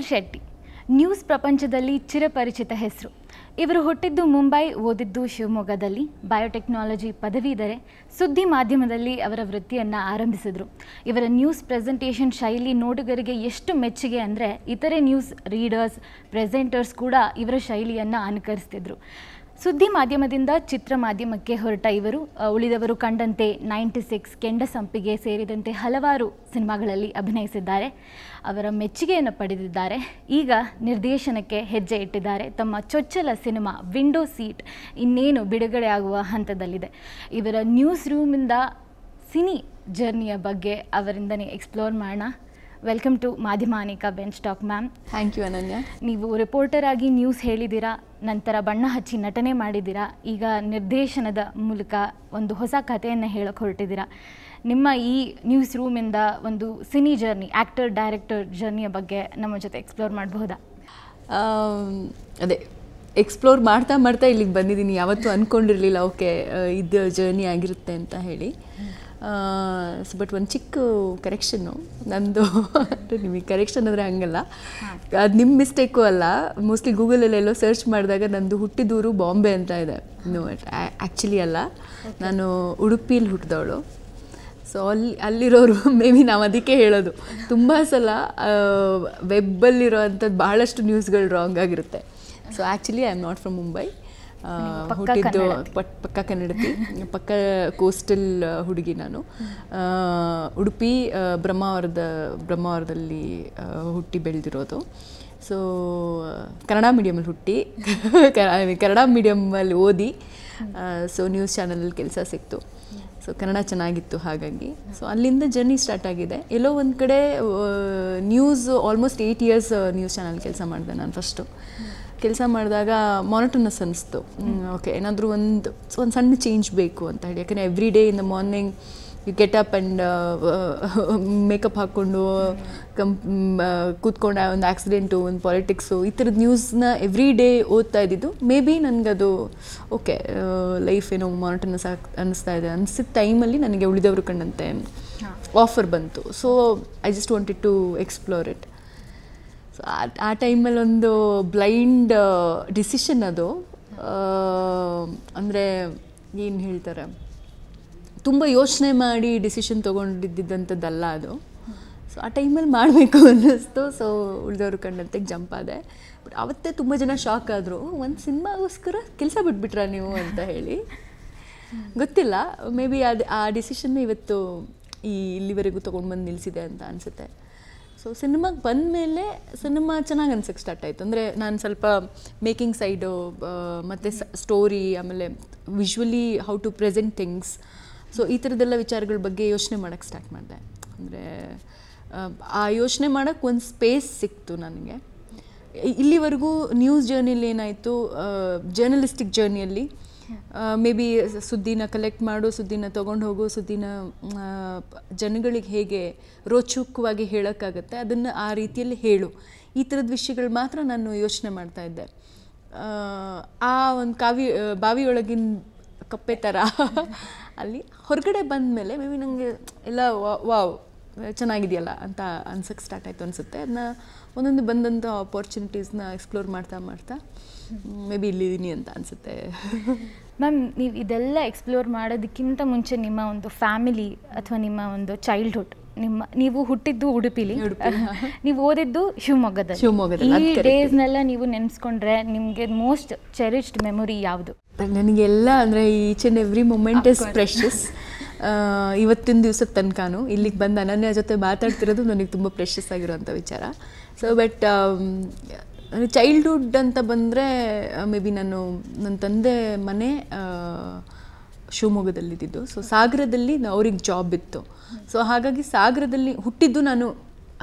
Shetty news ಪ್ರಪಂಚದಲ್ಲಿ ಚಿರಪರಿಚಿತ ಹೆಸರು. ಇವರು ಹುಟ್ಟಿದ್ದು ಮುಂಬೈ, ಓದಿದ್ದು ಶಿವಮೊಗ್ಗದಲ್ಲಿ. ಬಯೋಟೆಕ್ನಾಲಜಿ ಪದವೀಧರೆ. ಸುದ್ದಿ ಮಾಧ್ಯಮದಲ್ಲಿ ಅವರ ವೃತ್ತಿಯನ್ನು ಆರಂಭಿಸಿದರು. ಇವರ ನ್ಯೂಸ್ ಪ್ರೆಸೆಂಟೇಷನ್ ಶೈಲಿ ನೋಡುಗರಿಗೆ ಎಷ್ಟು ಮೆಚ್ಚುಗೆ ಅಂದರೆ ಇತರೆ ನ್ಯೂಸ್ ರೀಡರ್ಸ್, ಪ್ರೆಸೆಂಟರ್ಸ್ ಕೂಡ ಇವರ ಶೈಲಿಯನ್ನು ಅನುಕರಿಸ್ತಿದ್ರು. ಸುದ್ದಿ ಮಾಧ್ಯಮದಿಂದ ಚಿತ್ರ ಮಾಧ್ಯಮಕ್ಕೆ ಹೊರಟ ಇವರು ಉಳಿದವರು ಕಂಡಂತೆ 96, ಕೆಂಡಸಂಪಿಗೆ ಸೇರಿದಂತೆ ಹಲವಾರು ಸಿನಿಮಾಗಳಲ್ಲಿ ಅಭಿನಯಿಸಿದ್ದಾರೆ. ಅವರ ಮೆಚ್ಚುಗೆಯನ್ನು ಪಡೆದಿದ್ದಾರೆ. ಈಗ ನಿರ್ದೇಶನಕ್ಕೆ ಹೆಜ್ಜೆ ಇಟ್ಟಿದ್ದಾರೆ. ತಮ್ಮ ಚೊಚ್ಚಲ ಸಿನಿಮಾ ವಿಂಡೋ ಸೀಟ್ ಇನ್ನೇನು ಬಿಡುಗಡೆ ಆಗುವ ಹಂತದಲ್ಲಿದೆ. ಇವರ ನ್ಯೂಸ್ ರೂಮಿಂದ ಸಿನಿ ಜರ್ನಿಯ ಬಗ್ಗೆ ಅವರಿಂದನೇ ಎಕ್ಸ್ಪ್ಲೋರ್ ಮಾಡೋಣ. Welcome to Madhyamanika bench talk ma'am. Thank you Ananya. ನೀವು ರಿಪೋರ್ಟರ್ ಆಗಿ ನ್ಯೂಸ್ ಹೇಳಿದ್ದೀರಾ, ನಂತರ ಬಣ್ಣ ಹಚ್ಚಿ ನಟನೆ ಮಾಡಿದ್ದೀರಾ, ಈಗ ನಿರ್ದೇಶನದ ಮೂಲಕ ಒಂದು ಹೊಸ ಕಥೆಯನ್ನು ಹೇಳಕ್ಕೆ ಹೊರಟಿದ್ದೀರಾ. ನಿಮ್ಮ ಈ ನ್ಯೂಸ್ ರೂಮಿಂದ ಒಂದು ಸಿನಿ ಜರ್ನಿ, ಆ್ಯಕ್ಟರ್ ಡೈರೆಕ್ಟರ್ ಜರ್ನಿಯ ಬಗ್ಗೆ ನಮ್ಮ ಜೊತೆ ಎಕ್ಸ್ಪ್ಲೋರ್ ಮಾಡಬಹುದಾ? ಅದೇ ಎಕ್ಸ್ಪ್ಲೋರ್ ಮಾಡ್ತಾ ಮಾಡ್ತಾ ಇಲ್ಲಿಗೆ ಬಂದಿದ್ದೀನಿ. ಯಾವತ್ತೂ ಅಂದ್ಕೊಂಡಿರಲಿಲ್ಲ ಓಕೆ ಇದು ಜರ್ನಿ ಆಗಿರುತ್ತೆ ಅಂತ ಹೇಳಿ. ಬಟ್ ಒಂದು ಚಿಕ್ಕ ಕರೆಕ್ಷನ್ನು ನಂದು. ನಿಮಗೆ ಕರೆಕ್ಷನ್ ಅಂದರೆ ಹಂಗಲ್ಲ, ಅದು ನಿಮ್ಮ ಮಿಸ್ಟೇಕು ಅಲ್ಲ. ಮೋಸ್ಟ್ಲಿ ಗೂಗಲಲ್ಲೆಲ್ಲೋ ಸರ್ಚ್ ಮಾಡಿದಾಗ ನಂದು ಹುಟ್ಟಿದೂರು ಬಾಂಬೆ ಅಂತ ಇದೆ. ಆ್ಯಕ್ಚುಲಿ ಅಲ್ಲ, ನಾನು ಉಡುಪಿಯಲ್ಲಿ ಹುಟ್ಟಿದವಳು. ಸೊ ಅಲ್ಲಿರೋರು ಮೇ ಬಿ ನಾವು ಅದಕ್ಕೆ ಹೇಳೋದು ತುಂಬ ಸಲ ವೆಬ್ಬಲ್ಲಿರೋ ಅಂಥದ್ದು ಭಾಳಷ್ಟು ನ್ಯೂಸ್ಗಳು ರಾಂಗ್ ಆಗಿರುತ್ತೆ. So actually I am not from Mumbai. ಹುಟ್ಟಿದ್ದು ಪಕ್ಕ ಕನ್ನಡತಿ, ಪಕ್ಕ ಕೋಸ್ಟಲ್ ಹುಡುಗಿ ನಾನು. ಉಡುಪಿ ಬ್ರಹ್ಮಾವರದಲ್ಲಿ ಹುಟ್ಟಿ ಬೆಳೆದಿರೋದು. ಸೊ ಕನ್ನಡ ಮೀಡಿಯಮಲ್ಲಿ ಹುಟ್ಟಿ ಕನ್ನಡ ಮೀಡಿಯಮಲ್ಲಿ ಓದಿ ಸೊ ನ್ಯೂಸ್ ಚಾನಲಲ್ಲಿ ಕೆಲಸ ಸಿಕ್ತು. ಸೊ ಕನ್ನಡ ಚೆನ್ನಾಗಿತ್ತು ಹಾಗಾಗಿ. ಸೊ ಅಲ್ಲಿಂದ ಜರ್ನಿ ಸ್ಟಾರ್ಟ್ ಆಗಿದೆ. ಎಲ್ಲೋ ಒಂದು ಕಡೆ news almost 8 years news channel ಕೆಲಸ ಮಾಡಿದೆ ನಾನು. ಫಸ್ಟು ಕೆಲಸ ಮಾಡಿದಾಗ ಮಾನಿಟನಸ್ ಅನ್ನಿಸ್ತು. ಓಕೆ, ಏನಾದರೂ ಒಂದು ಸಣ್ಣ ಚೇಂಜ್ ಬೇಕು ಅಂತ ಹೇಳಿ. ಯಾಕಂದರೆ every day in the morning you get up and makeup ಹಾಕ್ಕೊಂಡು ಕೂತ್ಕೊಂಡು ಒಂದು ಆಕ್ಸಿಡೆಂಟು, ಒಂದು ಪಾಲಿಟಿಕ್ಸು, ಈ ಥರದ ನ್ಯೂಸ್ನ ಎವ್ರಿ ಡೇ ಓದ್ತಾ ಇದ್ದಿದ್ದು. ಮೇ ಬಿ ನನಗದು ಓಕೆ ಲೈಫ್ ಏನೋ ಮಾನಿಟನಸ್ ಅನ್ನಿಸ್ತಾ ಇದೆ ಅನಿಸಿದ ಟೈಮಲ್ಲಿ ನನಗೆ ಉಳಿದವರು ಕಂಡಂತೆ ಆಫರ್ ಬಂತು. So I just wanted to explore it. So ಆ ಟೈಮಲ್ಲಿ ಒಂದು ಬ್ಲೈಂಡ್ ಡಿಸಿಷನ್ ಅದು. ಅಂದರೆ ಏನು ಹೇಳ್ತಾರೆ, ತುಂಬ ಯೋಚನೆ ಮಾಡಿ ಡಿಸಿಷನ್ ತೊಗೊಂಡಿದ್ದಂಥದ್ದಲ್ಲ ಅದು. ಸೊ ಆ ಟೈಮಲ್ಲಿ ಮಾಡಬೇಕು ಅನ್ನಿಸ್ತು. ಸೊ ಉಳಿದವರು ಕಂಡಂತೆ ಜಂಪ್ ಆದೆ. ಬಟ್ ಅವತ್ತೇ ತುಂಬ ಜನ ಶಾಕ್ ಆದರು, ಒಂದು ಸಿನಿಮಾಗೋಸ್ಕರ ಕೆಲಸ ಬಿಟ್ಬಿಟ್ರಾ ನೀವು ಅಂತ ಹೇಳಿ. ಗೊತ್ತಿಲ್ಲ, ಮೇ ಬಿ ಆ ಡಿಸಿಷನ್ನ ಇವತ್ತು ಇಲ್ಲಿವರೆಗೂ ತೊಗೊಂಡು ಬಂದು ನಿಲ್ಲಿಸಿದೆ ಅಂತ ಅನಿಸುತ್ತೆ. ಸೊ ಸಿನಿಮಾಗೆ ಬಂದಮೇಲೆ ಸಿನಿಮಾ ಚೆನ್ನಾಗಿ ಅನ್ಸೋಕ್ಕೆ ಸ್ಟಾರ್ಟ್ ಆಯಿತು. ಅಂದರೆ ನಾನು ಸ್ವಲ್ಪ ಮೇಕಿಂಗ್ ಸೈಡು ಮತ್ತು ಸ್ಟೋರಿ, ಆಮೇಲೆ visually how to present things, so ಈ ಥರದ್ದೆಲ್ಲ ವಿಚಾರಗಳ ಬಗ್ಗೆ ಯೋಚನೆ ಮಾಡೋಕ್ಕೆ ಸ್ಟಾರ್ಟ್ ಮಾಡಿದೆ. ಅಂದರೆ ಆ ಯೋಚನೆ ಮಾಡೋಕ್ಕೆ ಒಂದು ಸ್ಪೇಸ್ ಸಿಕ್ತು ನನಗೆ. ಇಲ್ಲಿವರೆಗೂ ನ್ಯೂಸ್ ಜರ್ನಿಯಲ್ಲಿ ಏನಾಯಿತು, ಜರ್ನಲಿಸ್ಟಿಕ್ ಜರ್ನಿಯಲ್ಲಿ ಮೇ ಬಿ ಸುದ್ದಿನ ಕಲೆಕ್ಟ್ ಮಾಡು, ಸುದ್ದಿನ ತೊಗೊಂಡು ಹೋಗು, ಸುದ್ದಿನ ಜನಗಳಿಗೆ ಹೇಗೆ ರೋಚಕವಾಗಿ ಹೇಳೋಕ್ಕಾಗತ್ತೆ ಅದನ್ನು ಆ ರೀತಿಯಲ್ಲಿ ಹೇಳು, ಈ ಥರದ ವಿಷಯಗಳು ಮಾತ್ರ ನಾನು ಯೋಚನೆ ಮಾಡ್ತಾಯಿದ್ದೆ. ಆ ಒಂದು ಬಾವಿಯೊಳಗಿನ ಕಪ್ಪೆ ಥರ ಅಲ್ಲಿ ಹೊರಗಡೆ ಬಂದ ಮೇಲೆ ಮೇ ಬಿ ನನಗೆ ಎಲ್ಲ ವಾವ್ ಚೆನ್ನಾಗಿದೆಯಲ್ಲ ಅಂತ ಅನ್ಸೋಕ್ಕೆ ಸ್ಟಾರ್ಟ್ ಆಯಿತು ಅನಿಸುತ್ತೆ. ಅದನ್ನ ಒಂದೊಂದು ಬಂದಂಥ ಆಪರ್ಚುನಿಟೀಸ್ನ ಎಕ್ಸ್ಪ್ಲೋರ್ ಮಾಡ್ತಾ ಮೇ ಬಿ ಇಲ್ಲಿದ್ದೀನಿ ಅಂತ ಅನಿಸುತ್ತೆ. ಮ್ಯಾಮ್, ನೀವು ಇದೆಲ್ಲ ಎಕ್ಸ್ಪ್ಲೋರ್ ಮಾಡೋದಕ್ಕಿಂತ ಮುಂಚೆ ನಿಮ್ಮ ಒಂದು ಫ್ಯಾಮಿಲಿ ಅಥವಾ ನಿಮ್ಮ ಒಂದು ಚೈಲ್ಡ್ಹುಡ್, ನೀವು ಹುಟ್ಟಿದ್ದು ಉಡುಪಿಲಿ, ನೀವು ಓದಿದ್ದು ಶಿವಮೊಗ್ಗದಲ್ಲಿ. ಈ ಡೇಸ್ನೆಲ್ಲ ನೀವು ನೆನೆಸ್ಕೊಂಡ್ರೆ ನಿಮಗೆ ಮೋಸ್ಟ್ ಚೆರಿಷ್ಡ್ ಮೆಮೊರಿ ಯಾವುದು? ನನಗೆಲ್ಲ ಅಂದರೆ each and every moment is precious. ಇವತ್ತಿನ ದಿವಸದ ತನಕನೂ ಇಲ್ಲಿಗೆ ಬಂದು ಅನನ್ಯ ಜೊತೆ ಮಾತಾಡ್ತಿರೋದು ನನಗೆ ತುಂಬ ಪ್ರೆಷಸ್ ಆಗಿರೋಂಥ ವಿಚಾರ. ಸೊ ಬಟ್ ಚೈಲ್ಡ್ಹುಡ್ ಅಂತ ಬಂದರೆ ಮೇ ಬಿ ನನ್ನ ತಂದೆ ಮನೆ ಶಿವಮೊಗ್ಗದಲ್ಲಿದ್ದು. ಸೊ ಸಾಗರದಲ್ಲಿ ಅವ್ರಿಗೆ ಜಾಬ್ ಇತ್ತು. ಸೊ ಹಾಗಾಗಿ ಸಾಗರದಲ್ಲಿ ಹುಟ್ಟಿದ್ದು ನಾನು.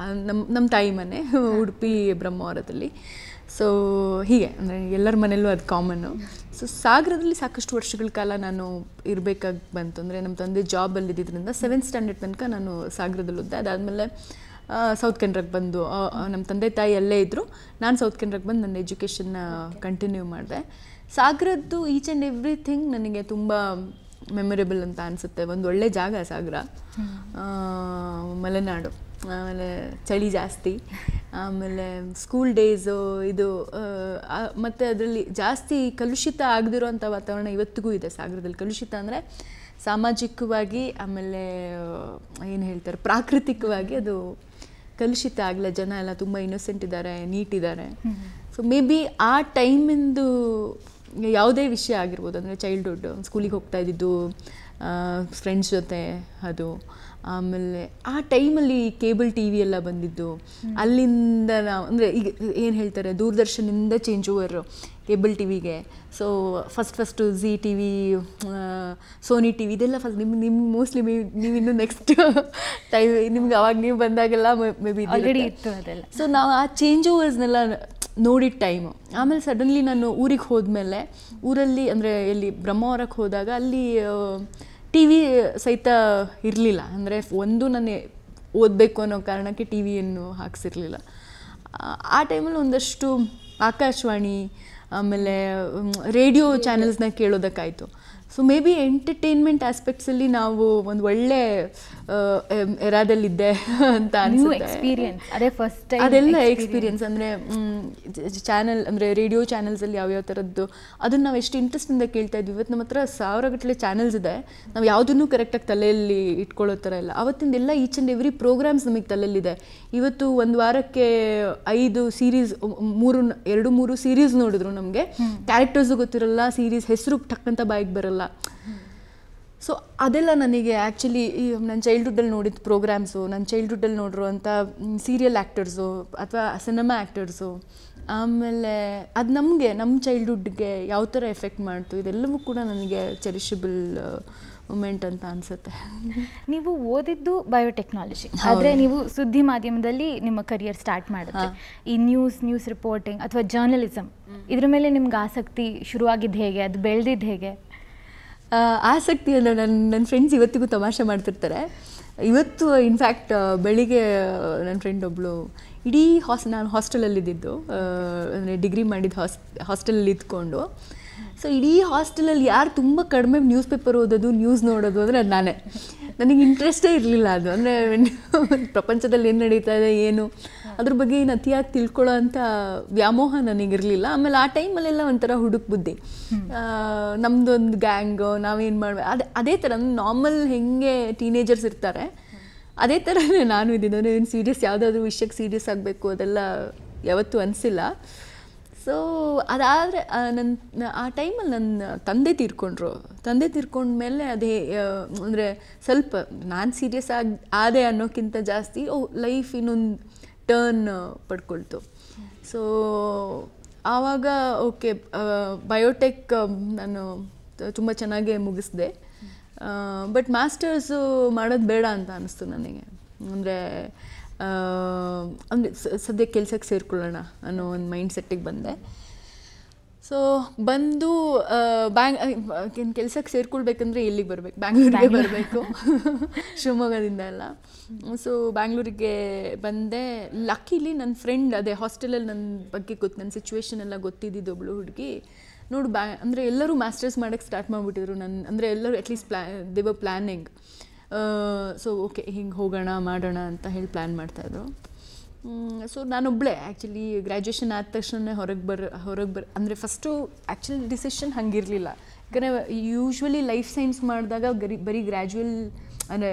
ನಮ್ಮ ತಾಯಿ ಮನೆ ಉಡುಪಿ ಬ್ರಹ್ಮಾವರದಲ್ಲಿ. ಸೊ ಹೀಗೆ ಅಂದರೆ ಎಲ್ಲರ ಮನೆಯಲ್ಲೂ ಅದು ಕಾಮನ್ನು. ಸೊ ಸಾಗರದಲ್ಲಿ ಸಾಕಷ್ಟು ವರ್ಷಗಳ ಕಾಲ ನಾನು ಇರಬೇಕಾಗಿ ಬಂತು. ಅಂದರೆ ನಮ್ಮ ತಂದೆ ಜಾಬಲ್ಲಿದ್ದರಿಂದ 7th ಸ್ಟ್ಯಾಂಡರ್ಡ್ ತನಕ ನಾನು ಸಾಗರದಲ್ಲಿ ಓದಿದೆ. ಅದಾದಮೇಲೆ ಸೌತ್ ಕೆನರಾಗೆ ಬಂದು ನಮ್ಮ ತಂದೆ ತಾಯಿ ಅಲ್ಲೇ ಇದ್ದರು. ನಾನು ಸೌತ್ ಕೆನರಾಗೆ ಬಂದು ನನ್ನ ಎಜುಕೇಷನ್ನ ಕಂಟಿನ್ಯೂ ಮಾಡಿದೆ. ಸಾಗರದ್ದು ಈಚ್ ಆ್ಯಂಡ್ ಎವ್ರಿಥಿಂಗ್ ನನಗೆ ತುಂಬ ಮೆಮೊರೇಬಲ್ ಅಂತ ಅನಿಸುತ್ತೆ. ಒಂದು ಒಳ್ಳೆ ಜಾಗ ಸಾಗರ, ಮಲೆನಾಡು. ಆಮೇಲೆ ಚಳಿ ಜಾಸ್ತಿ, ಆಮೇಲೆ ಸ್ಕೂಲ್ ಡೇಸು ಇದು ಮತ್ತು ಅದರಲ್ಲಿ ಜಾಸ್ತಿ ಕಲುಷಿತ ಆಗದಿರೋಂಥ ವಾತಾವರಣ ಇವತ್ತಿಗೂ ಇದೆ ಸಾಗರದಲ್ಲಿ. ಕಲುಷಿತ ಅಂದರೆ ಸಾಮಾಜಿಕವಾಗಿ, ಆಮೇಲೆ ಏನು ಹೇಳ್ತಾರೆ ಪ್ರಾಕೃತಿಕವಾಗಿ ಅದು ಕಲುಷಿತ ಆಗಲ್ಲ. ಜನ ಎಲ್ಲ ತುಂಬ ಇನ್ನೋಸೆಂಟ್ ಇದ್ದಾರೆ, ನೀಟ್ ಇದ್ದಾರೆ. ಸೊ ಮೇ ಬಿ ಆ ಟೈಮಿಂದು ಯಾವುದೇ ವಿಷಯ ಆಗಿರ್ಬೋದು, ಅಂದರೆ ಚೈಲ್ಡ್ಹುಡ್, ಸ್ಕೂಲಿಗೆ ಹೋಗ್ತಾ ಇದ್ದಿದ್ದು, ಫ್ರೆಂಡ್ಸ್ ಜೊತೆ ಅದು, ಆಮೇಲೆ ಆ ಟೈಮಲ್ಲಿ ಕೇಬಲ್ ಟಿ ವಿ ಎಲ್ಲ ಬಂದಿದ್ದು, ಅಲ್ಲಿಂದ ನಾವು ಅಂದರೆ ಈಗ ಏನು ಹೇಳ್ತಾರೆ ದೂರದರ್ಶನಿಂದ ಚೇಂಜ್ ಓವರು ಕೇಬಲ್ ಟಿ ವಿಗೆ. So first Zee TV, Sony TV, ಇದೆಲ್ಲ ಫಸ್ಟ್ ನಿಮ್ಮ ಮೋಸ್ಟ್ಲಿ ನೀವು ಇನ್ನೂ ನೆಕ್ಸ್ಟ್ ಟೈಮ್ ನಿಮ್ಗೆ ಅವಾಗ ನೀವು ಬಂದಾಗೆಲ್ಲ ಮೇ ಬಿ ಇತ್ತು ಅದೆಲ್ಲ. ಸೊ ನಾವು ಆ ಚೇಂಜ್ ಓವರ್ಸ್ನೆಲ್ಲ ನೋಡಿದ ಟೈಮು. ಆಮೇಲೆ ಸಡನ್ಲಿ ನಾನು ಊರಿಗೆ ಹೋದ್ಮೇಲೆ, ಊರಲ್ಲಿ ಅಂದರೆ ಎಲ್ಲಿ ಬ್ರಹ್ಮಾವರಕ್ಕೆ ಹೋದಾಗ ಅಲ್ಲಿ ಟಿ ವಿ ಸಹಿತ ಇರಲಿಲ್ಲ. ಅಂದರೆ ಒಂದು ನಾನು ಓದಬೇಕು ಅನ್ನೋ ಕಾರಣಕ್ಕೆ ಟಿ ವಿಯನ್ನು ಹಾಕ್ಸಿರ್ಲಿಲ್ಲ. ಆ ಟೈಮಲ್ಲಿ ಒಂದಷ್ಟು ಆಕಾಶವಾಣಿ, ಆಮೇಲೆ ರೇಡಿಯೋ ಚಾನೆಲ್ಸ್ನ ಕೇಳೋದಕ್ಕಾಯಿತು. ಸೊ ಮೇ ಬಿ ಎಂಟರ್ಟೈನ್ಮೆಂಟ್ ಆಸ್ಪೆಕ್ಟ್ಸಲ್ಲಿ ನಾವು ಒಂದು ಒಳ್ಳೆ ಎರಾದಲ್ಲಿದ್ದೆ ಅಂತ ಅನಿಸುತ್ತೆ. ಅದೆಲ್ಲ ಎಕ್ಸ್ಪೀರಿಯನ್ಸ್ ಅಂದರೆ ಚಾನಲ್ ಅಂದರೆ ರೇಡಿಯೋ ಚಾನಲ್ಸಲ್ಲಿ ಯಾವ್ಯಾವ ಥರದ್ದು ಅದನ್ನು ನಾವು ಎಷ್ಟು ಇಂಟ್ರೆಸ್ಟಿಂದ ಕೇಳ್ತಾ ಇದ್ವಿ. ಇವತ್ತು ನಮ್ಮ ಹತ್ರ 1000 ಗಟ್ಟಲೆ ಚಾನಲ್ಸ್ ಇದೆ, ನಾವು ಯಾವುದನ್ನು ಕರೆಕ್ಟಾಗಿ ತಲೆಯಲ್ಲಿ ಇಟ್ಕೊಳ್ಳೋ ಥರ ಇಲ್ಲ. ಅವತ್ತಿಂದ ಎಲ್ಲ ಈಚ್ ಆ್ಯಂಡ್ ಎವ್ರಿ ಪ್ರೋಗ್ರಾಮ್ಸ್ ನಮಗೆ ತಲೆಯಲ್ಲಿದೆ. ಇವತ್ತು ಒಂದು ವಾರಕ್ಕೆ 5 ಸೀರೀಸ್, 2-3 ಸೀರೀಸ್ ನೋಡಿದ್ರು ನಮಗೆ ಕ್ಯಾರೆಕ್ಟರ್ಸು ಗೊತ್ತಿರಲ್ಲ, ಸೀರೀಸ್ ಹೆಸರು ಟಕ್ಕಂತ ಬಾಯಿಗೆ ಬರಲ್ಲ. ಸೊ ಅದೆಲ್ಲ ನನಗೆ ಆ್ಯಕ್ಚುಲಿ ನನ್ನ ಚೈಲ್ಡ್ಹುಡ್ಡಲ್ಲಿ ನೋಡಿದ ಪ್ರೋಗ್ರಾಮ್ಸು, ನನ್ನ ಚೈಲ್ಡ್ಹುಡ್ಡಲ್ಲಿ ನೋಡಿರುವಂಥ ಸೀರಿಯಲ್ ಆ್ಯಕ್ಟರ್ಸು ಅಥವಾ ಸಿನಿಮಾ ಆ್ಯಕ್ಟರ್ಸು, ಆಮೇಲೆ ಅದು ನಮ್ಮ ಚೈಲ್ಡ್ಹುಡ್ಗೆ ಯಾವ ಥರ ಎಫೆಕ್ಟ್ ಮಾಡ್ತು, ಇದೆಲ್ಲವೂ ಕೂಡ ನನಗೆ ಚೆರಿಷಬಲ್ ಮೂಮೆಂಟ್ ಅಂತ ಅನಿಸುತ್ತೆ. ನೀವು ಓದಿದ್ದು ಬಯೋಟೆಕ್ನಾಲಜಿ, ಆದರೆ ನೀವು ಸುದ್ದಿ ಮಾಧ್ಯಮದಲ್ಲಿ ನಿಮ್ಮ ಕರಿಯರ್ ಸ್ಟಾರ್ಟ್ ಮಾಡಿದ್ರಿ. ಈ ನ್ಯೂಸ್ ರಿಪೋರ್ಟಿಂಗ್ ಅಥವಾ ಜರ್ನಲಿಸಮ್, ಇದ್ರ ಮೇಲೆ ನಿಮ್ಗೆ ಆಸಕ್ತಿ ಶುರುವಾಗಿದ್ದು ಹೇಗೆ, ಅದು ಬೆಳೆದಿದ್ದು ಹೇಗೆ? ಆಸಕ್ತಿ ಅಂದರೆ ನನ್ನ ಫ್ರೆಂಡ್ಸ್ ಇವತ್ತಿಗೂ ತಮಾಷೆ ಮಾಡ್ತಿರ್ತಾರೆ. ಇವತ್ತು ಇನ್ಫ್ಯಾಕ್ಟ್ ಬೆಳಿಗ್ಗೆ ನನ್ನ ಫ್ರೆಂಡ್ ಒಬ್ಬಳು ಇಡೀ ನಾನು ಹಾಸ್ಟೆಲಲ್ಲಿದ್ದು, ಅಂದರೆ ಡಿಗ್ರಿ ಮಾಡಿದ್ದು ಹಾಸ್ಟೆಲಲ್ಲಿ ಇದ್ಕೊಂಡು, ಸೊ ಇಡೀ ಹಾಸ್ಟೆಲಲ್ಲಿ ಯಾರು ತುಂಬ ಕಡಿಮೆ ನ್ಯೂಸ್ ಪೇಪರ್ ಓದೋದು, ನ್ಯೂಸ್ ನೋಡೋದು ಅಂದರೆ ಅದು ನಾನೇ. ನನಗೆ ಇಂಟ್ರೆಸ್ಟೇ ಇರಲಿಲ್ಲ ಅದು. ಅಂದರೆ ಪ್ರಪಂಚದಲ್ಲಿ ಏನು ನಡೀತಾ ಇದೆ, ಏನು ಅದ್ರ ಬಗ್ಗೆ ಏನು ಅತಿಯಾಗಿ ತಿಳ್ಕೊಳ್ಳೋ ಅಂಥ ವ್ಯಾಮೋಹ ನನಗಿರಲಿಲ್ಲ. ಆಮೇಲೆ ಆ ಟೈಮಲ್ಲೆಲ್ಲ ಒಂಥರ ಹುಡುಕ್ ಬುದ್ಧಿ, ನಮ್ಮದೊಂದು ಗ್ಯಾಂಗು, ನಾವೇನು ಮಾಡ್ಬೇಕು ಅದೇ ಥರ ನಾರ್ಮಲ್ ಹೆಂಗೆ ಟೀನೇಜರ್ಸ್ ಇರ್ತಾರೆ ಅದೇ ಥರನೇ ನಾನು ಇದ್ದೀನಿ. ಏನು ಸೀರಿಯಸ್ ಯಾವುದಾದ್ರೂ ವಿಷಯಕ್ಕೆ ಸೀರಿಯಸ್ ಆಗಬೇಕು ಅದೆಲ್ಲ ಯಾವತ್ತೂ ಅನಿಸಿಲ್ಲ. ಸೊ ಅದಾದರೆ ಆ ಟೈಮಲ್ಲಿ ನನ್ನ ತಂದೆ ತೀರ್ಕೊಂಡ್ಮೇಲೆ ಅದೇ ಅಂದರೆ ಸ್ವಲ್ಪ ನಾನು ಸೀರಿಯಸ್ ಆದೆ ಅನ್ನೋಕ್ಕಿಂತ ಜಾಸ್ತಿ ಲೈಫ್ ಇನ್ನೊಂದು ಟರ್ನ್ ಪಡ್ಕೊಳ್ತು. ಸೊ ಆವಾಗ ಓಕೆ ಬಯೋಟೆಕ್ ನಾನು ತುಂಬ ಚೆನ್ನಾಗೇ ಮುಗಿಸ್ದೆ. ಬಟ್ ಮಾಸ್ಟರ್ಸು ಮಾಡೋದು ಬೇಡ ಅಂತ ಅನ್ನಿಸ್ತು ನನಗೆ. ಅಂದರೆ ಸದ್ಯಕ್ಕೆ ಕೆಲ್ಸಕ್ಕೆ ಸೇರ್ಕೊಳ್ಳೋಣ ಅನ್ನೋ ಒಂದು ಮೈಂಡ್ ಸೆಟ್ಟಿಗೆ ಬಂದೆ. ಸೊ ಬಂದು ಕೆಲ್ಸಕ್ಕೆ ಸೇರ್ಕೊಳ್ಬೇಕಂದ್ರೆ ಎಲ್ಲಿಗೆ ಬರಬೇಕು, ಬ್ಯಾಂಗ್ಳೂರಿಗೆ ಬರಬೇಕು, ಶಿವಮೊಗ್ಗದಿಂದ ಎಲ್ಲ. ಸೊ ಬ್ಯಾಂಗ್ಳೂರಿಗೆ ಬಂದೆ. ಲಕ್ಕಿಲಿ ನನ್ನ ಫ್ರೆಂಡ್ ಅದೇ ಹಾಸ್ಟೆಲಲ್ಲಿ ನನ್ನ ಬಗ್ಗೆ ನನ್ನ ಸಿಚುವೇಶನ್ ಎಲ್ಲ ಗೊತ್ತಿದ್ದಿದ್ದು ಒಬ್ಳು ಹುಡುಗಿ, ನೋಡು ಅಂದರೆ ಎಲ್ಲರೂ ಮಾಸ್ಟರ್ಸ್ ಮಾಡೋಕ್ಕೆ ಸ್ಟಾರ್ಟ್ ಮಾಡಿಬಿಟ್ಟಿದ್ರು. ಅಂದರೆ ಎಲ್ಲರೂ at least they were planning. So okay ಹಿಂಗೆ ಹೋಗೋಣ ಮಾಡೋಣ ಅಂತ ಹೇಳಿ ಪ್ಲ್ಯಾನ್ ಮಾಡ್ತಾಯಿದ್ರು. ಸೊ ನಾನೊಬ್ಬಳೇ ಆ್ಯಕ್ಚುಲಿ ಗ್ರ್ಯಾಜುಯೇಷನ್ ಆದ ತಕ್ಷಣ ಹೊರಗೆ ಬರ ಅಂದರೆ ಫಸ್ಟು ಆ್ಯಕ್ಚುಲಿ ಡಿಸಿಷನ್ ಹಂಗಿರಲಿಲ್ಲ. ಯಾಕಂದರೆ ಯೂಶ್ವಲಿ ಲೈಫ್ ಸೈನ್ಸ್ ಮಾಡಿದಾಗ ಬರೀ ಗ್ರ್ಯಾಜುಯಲ್ ಅಂದರೆ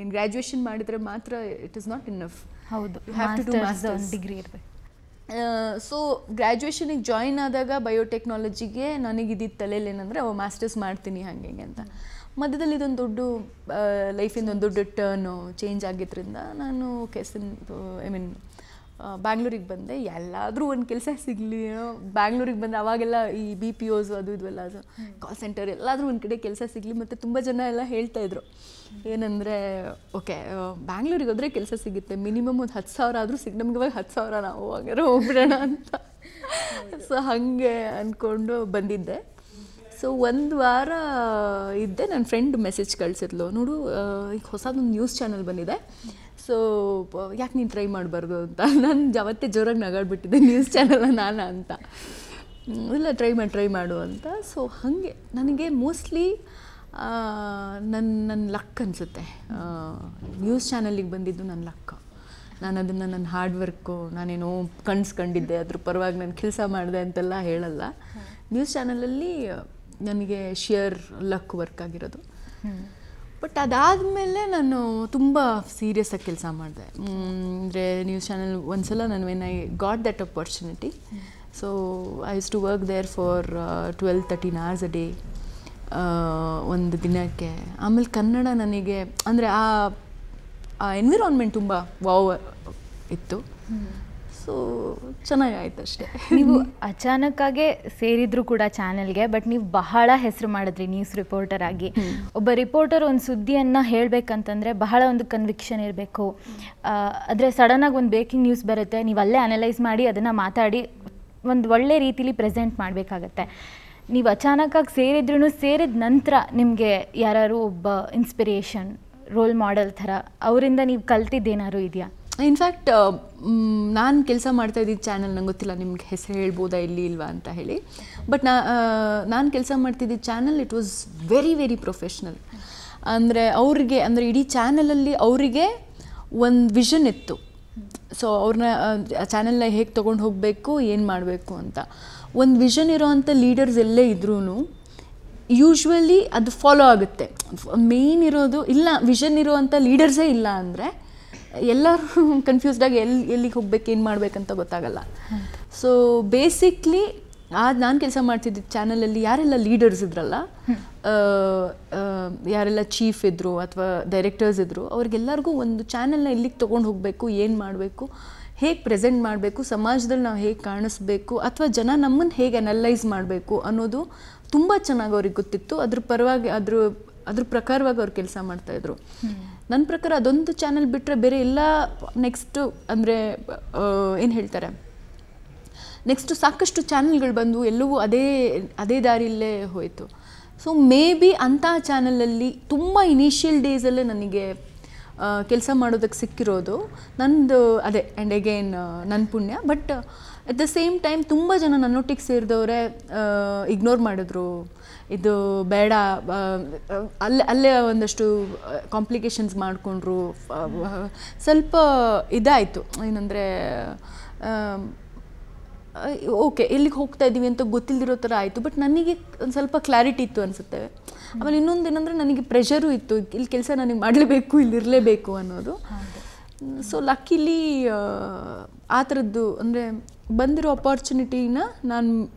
ಏನು ಗ್ರ್ಯಾಜುಯೇಷನ್ ಮಾಡಿದರೆ ಮಾತ್ರ ಇಟ್ ಈಸ್ ನಾಟ್ ಇನಫ್. ಹೌದು, you have to do masters degree ಇರಬೇಕು. ಸೊ ಗ್ರ್ಯಾಜುಯೇಷನಿಗೆ ಜಾಯಿನ್ ಆದಾಗ ಬಯೋಟೆಕ್ನಾಲಜಿಗೆ ನನಗಿದ್ದಿದ್ದು ತಲೆಯಲ್ಲಿ ಏನಂದರೆ ಮಾಸ್ಟರ್ಸ್ ಮಾಡ್ತೀನಿ ಹಾಗೆ ಅಂತ. ಮಧ್ಯದಲ್ಲಿ ಇದೊಂದು ದೊಡ್ಡ ಲೈಫಿಂದ ಒಂದು ದೊಡ್ಡ ಟರ್ನು ಚೇಂಜ್ ಆಗಿದ್ದರಿಂದ ನಾನು ಐ ಮೀನ್ ಬ್ಯಾಂಗ್ಳೂರಿಗೆ ಬಂದೆ. ಎಲ್ಲಾದರೂ ಒಂದು ಕೆಲಸ ಸಿಗಲಿ ಬ್ಯಾಂಗ್ಳೂರಿಗೆ ಬಂದೆ. ಅವಾಗೆಲ್ಲ ಈ BPOs ಅದು ಇದೆಲ್ಲ ಕಾಲ್ ಸೆಂಟರ್ ಎಲ್ಲಾದರೂ ಒಂದು ಕಡೆ ಕೆಲಸ ಸಿಗಲಿ. ಮತ್ತು ತುಂಬ ಜನ ಎಲ್ಲ ಹೇಳ್ತಾಯಿದ್ರು ಏನಂದರೆ ಓಕೆ ಬ್ಯಾಂಗ್ಳೂರಿಗೆ ಹೋದರೆ ಕೆಲಸ ಸಿಗುತ್ತೆ, ಮಿನಿಮಮ್ ಒಂದು 10,000 ಆದರೂ ನಮ್ಗೆ ಇವಾಗ 10,000 ನಾವು ಹಾಗಾದ್ರೆ ಹೋಗ್ಬಿಡೋಣ ಅಂತ. ಸೊ ಹಾಗೆ ಅಂದ್ಕೊಂಡು ಬಂದಿದ್ದೆ. ಸೊ ಒಂದು ವಾರ ಇದ್ದೆ. ನನ್ನ ಫ್ರೆಂಡ್ ಮೆಸೇಜ್ ಕಳಿಸಿದ್ಲು, ನೋಡು ಈಗ ಹೊಸದೊಂದು ನ್ಯೂಸ್ ಚಾನಲ್ ಬಂದಿದೆ, ಸೊ ಯಾಕೆ ನೀನು ಟ್ರೈ ಮಾಡಬಾರ್ದು ಅಂತ. ನಾನು ಅವತ್ತೇ ಜೋರಾಗಿ ನಗಾಡ್ಬಿಟ್ಟಿದ್ದೆ, ನ್ಯೂಸ್ ಚಾನಲ್ ನಾನು ಅಂತ. ಇಲ್ಲ ಟ್ರೈ ಮಾಡು ಅಂತ. ಸೊ ಹಾಗೆ ನನಗೆ ಮೋಸ್ಟ್ಲಿ ನನ್ನ ಲಕ್ ಅನಿಸುತ್ತೆ. ನ್ಯೂಸ್ ಚಾನಲಿಗೆ ಬಂದಿದ್ದು ನನ್ನ ಲಕ್. ನಾನು ಅದನ್ನು ನನ್ನ ಹಾರ್ಡ್ ವರ್ಕು, ನಾನೇನೋ ಕಂಡಿದ್ದೆ ಅದ್ರ ಪರವಾಗಿ ನಾನು ಕೆಲಸ ಮಾಡಿದೆ ಅಂತೆಲ್ಲ ಹೇಳಲ್ಲ. ನ್ಯೂಸ್ ಚಾನಲಲ್ಲಿ ನನಗೆ ಶಿಯರ್ ಲಕ್ ವರ್ಕ್ ಆಗಿರೋದು. ಬಟ್ ಅದಾದಮೇಲೆ ನಾನು ತುಂಬ ಸೀರಿಯಸ್ಸಾಗಿ ಕೆಲಸ ಮಾಡಿದೆ. ಅಂದರೆ ನ್ಯೂಸ್ ಚಾನಲ್ ಒಂದ್ಸಲ ನಾನು when I got that opportunity, so I used to work there for 12-13 hours a day ಒಂದು ದಿನಕ್ಕೆ. ಆಮೇಲೆ ಕನ್ನಡ ನನಗೆ ಅಂದರೆ ಆ ಎನ್ವಿರಾನ್ಮೆಂಟ್ ತುಂಬ ವಾವ್ ಇತ್ತು. ಸೊ ಚೆನ್ನಾಗಾಯ್ತು ಅಷ್ಟೇ. ನೀವು ಅಚಾನಕ್ಕಾಗೆ ಸೇರಿದ್ರು ಕೂಡ ಚಾನಲ್ಗೆ, ಬಟ್ ನೀವು ಬಹಳ ಹೆಸರು ಮಾಡಿದ್ರಿ ನ್ಯೂಸ್ ರಿಪೋರ್ಟರ್ ಆಗಿ. ಒಬ್ಬ ರಿಪೋರ್ಟರ್ ಒಂದು ಸುದ್ದಿಯನ್ನು ಹೇಳಬೇಕಂತಂದರೆ ಬಹಳ ಒಂದು ಕನ್ವಿಕ್ಷನ್ ಇರಬೇಕು. ಆದರೆ ಸಡನ್ನಾಗಿ ಒಂದು ಬ್ರೇಕಿಂಗ್ ನ್ಯೂಸ್ ಬರುತ್ತೆ, ನೀವು ಅಲ್ಲೇ ಅನಲೈಸ್ ಮಾಡಿ ಅದನ್ನು ಮಾತಾಡಿ ಒಂದು ಒಳ್ಳೆ ರೀತಿಲಿ ಪ್ರೆಸೆಂಟ್ ಮಾಡಬೇಕಾಗತ್ತೆ. ನೀವು ಅಚಾನಕ್ಕಾಗಿ ಸೇರಿದ ನಂತರ ನಿಮಗೆ ಯಾರು ಒಬ್ಬ ಇನ್ಸ್ಪಿರೇಷನ್ ರೋಲ್ ಮಾಡೆಲ್ ಥರ ಅವರಿಂದ ನೀವು ಕಲ್ತಿದ್ದೇನಾದ್ರು ಇದೆಯಾ? ಇನ್ಫ್ಯಾಕ್ಟ್ ನಾನು ಕೆಲಸ ಮಾಡ್ತಾ ಇದ್ದಿದ್ದು ಚಾನಲ್, ನಂಗೆ ಗೊತ್ತಿಲ್ಲ ನಿಮ್ಗೆ ಹೆಸರು ಹೇಳ್ಬೋದಾ ಇಲ್ಲಿ ಇಲ್ವಾ ಅಂತ ಹೇಳಿ, ಬಟ್ ನಾನು ಕೆಲಸ ಮಾಡ್ತಿದ್ದಿದ್ದು channel it was very very professional. ಅಂದರೆ ಅವ್ರಿಗೆ, ಅಂದರೆ ಇಡೀ ಚಾನಲಲ್ಲಿ ಅವರಿಗೆ ಒಂದು ವಿಷನ್ ಇತ್ತು. ಸೊ ಅವ್ರನ್ನ ಚಾನಲ್ನ ಹೇಗೆ ತೊಗೊಂಡು ಹೋಗಬೇಕು, ಏನು ಮಾಡಬೇಕು ಅಂತ ಒಂದು ವಿಷನ್ ಇರೋವಂಥ ಲೀಡರ್ಸ್ ಎಲ್ಲೇ ಇದ್ರೂ ಯೂಶ್ವಲಿ ಅದು ಫಾಲೋ ಆಗುತ್ತೆ. ಮೇಯ್ನ್ ಇರೋದು ಇಲ್ಲ, ವಿಷನ್ ಇರೋವಂಥ ಲೀಡರ್ಸೇ ಇಲ್ಲ ಅಂದರೆ ಎಲ್ಲರೂ ಕನ್ಫ್ಯೂಸ್ಡಾಗಿ ಎಲ್ಲಿಗೆ ಹೋಗ್ಬೇಕು, ಏನು ಮಾಡಬೇಕಂತ ಗೊತ್ತಾಗಲ್ಲ. ಸೊ ಬೇಸಿಕ್ಲಿ ನಾನು ಕೆಲಸ ಮಾಡ್ತಿದ್ದ ಚಾನಲಲ್ಲಿ ಯಾರೆಲ್ಲ ಲೀಡರ್ಸ್ ಇದ್ರಲ್ಲ, ಯಾರೆಲ್ಲ ಚೀಫ್ ಇದ್ದರು ಅಥವಾ ಡೈರೆಕ್ಟರ್ಸ್ ಇದ್ದರು, ಅವ್ರಿಗೆಲ್ಲರಿಗೂ ಒಂದು ಚಾನಲ್ನ ಎಲ್ಲಿಗೆ ತೊಗೊಂಡು ಹೋಗಬೇಕು, ಏನು ಮಾಡಬೇಕು, ಹೇಗೆ ಪ್ರೆಸೆಂಟ್ ಮಾಡಬೇಕು, ಸಮಾಜದಲ್ಲಿ ನಾವು ಹೇಗೆ ಕಾಣಿಸ್ಬೇಕು, ಅಥವಾ ಜನ ನಮ್ಮನ್ನು ಹೇಗೆ ಅನಲೈಸ್ ಮಾಡಬೇಕು ಅನ್ನೋದು ತುಂಬ ಚೆನ್ನಾಗಿ ಅವ್ರಿಗೆ ಗೊತ್ತಿತ್ತು. ಅದ್ರ ಪರವಾಗಿ ಅದ್ರ ಪ್ರಕಾರವಾಗಿ ಅವ್ರು ಕೆಲಸ ಮಾಡ್ತಾಯಿದ್ರು. ನನ್ನ ಪ್ರಕಾರ ಅದೊಂದು ಚಾನಲ್ ಬಿಟ್ಟರೆ ಬೇರೆ ಎಲ್ಲ ನೆಕ್ಸ್ಟು ಅಂದರೆ ಏನು ಹೇಳ್ತಾರೆ, ನೆಕ್ಸ್ಟು ಸಾಕಷ್ಟು ಚಾನಲ್ಗಳು ಬಂದು ಎಲ್ಲವೂ ಅದೇ ದಾರಿಯಲ್ಲೇ ಹೋಯಿತು. ಸೊ ಮೇ ಬಿ ಅಂಥ ಚಾನಲಲ್ಲಿ ತುಂಬ ಇನಿಷಿಯಲ್ ಡೇಸಲ್ಲೇ ನನಗೆ ಕೆಲಸ ಮಾಡೋದಕ್ಕೆ ಸಿಕ್ಕಿರೋದು ನಂದು ಅದೇ. ಆ್ಯಂಡ್ ಅಗೇನ್ ನನ್ನ ಪುಣ್ಯ. But at the same time ತುಂಬ ಜನ ನನ್ನೊಟ್ಟಿಗೆ ಸೇರಿದವರೇ ಇಗ್ನೋರ್ ಮಾಡಿದ್ರು, ಇದು ಬೇಡ, ಅಲ್ಲೇ ಒಂದಷ್ಟು ಕಾಂಪ್ಲಿಕೇಶನ್ಸ್ ಮಾಡಿಕೊಂಡ್ರು. ಸ್ವಲ್ಪ ಇದಾಯಿತು, ಏನಂದರೆ ಓಕೆ ಎಲ್ಲಿಗೆ ಹೋಗ್ತಾ ಇದ್ದೀವಿ ಅಂತ ಗೊತ್ತಿಲ್ಲದಿರೋ ಥರ ಆಯಿತು. ಬಟ್ ನನಗೆ ಒಂದು ಸ್ವಲ್ಪ ಕ್ಲಾರಿಟಿ ಇತ್ತು ಅನಿಸುತ್ತೆ. ಆಮೇಲೆ ಇನ್ನೊಂದು ಏನಂದರೆ ನನಗೆ ಪ್ರೆಷರು ಇತ್ತು, ಇಲ್ಲಿ ಕೆಲಸ ನನಗೆ ಮಾಡಲೇಬೇಕು, ಇಲ್ಲಿ ಇರಲೇಬೇಕು ಅನ್ನೋದು. ಸೊ ಲಕ್ಕಿಲಿ ಆ ಥರದ್ದು ಅಂದರೆ ಬಂದಿರೋ ಅಪಾರ್ಚುನಿಟಿನ ನಾನು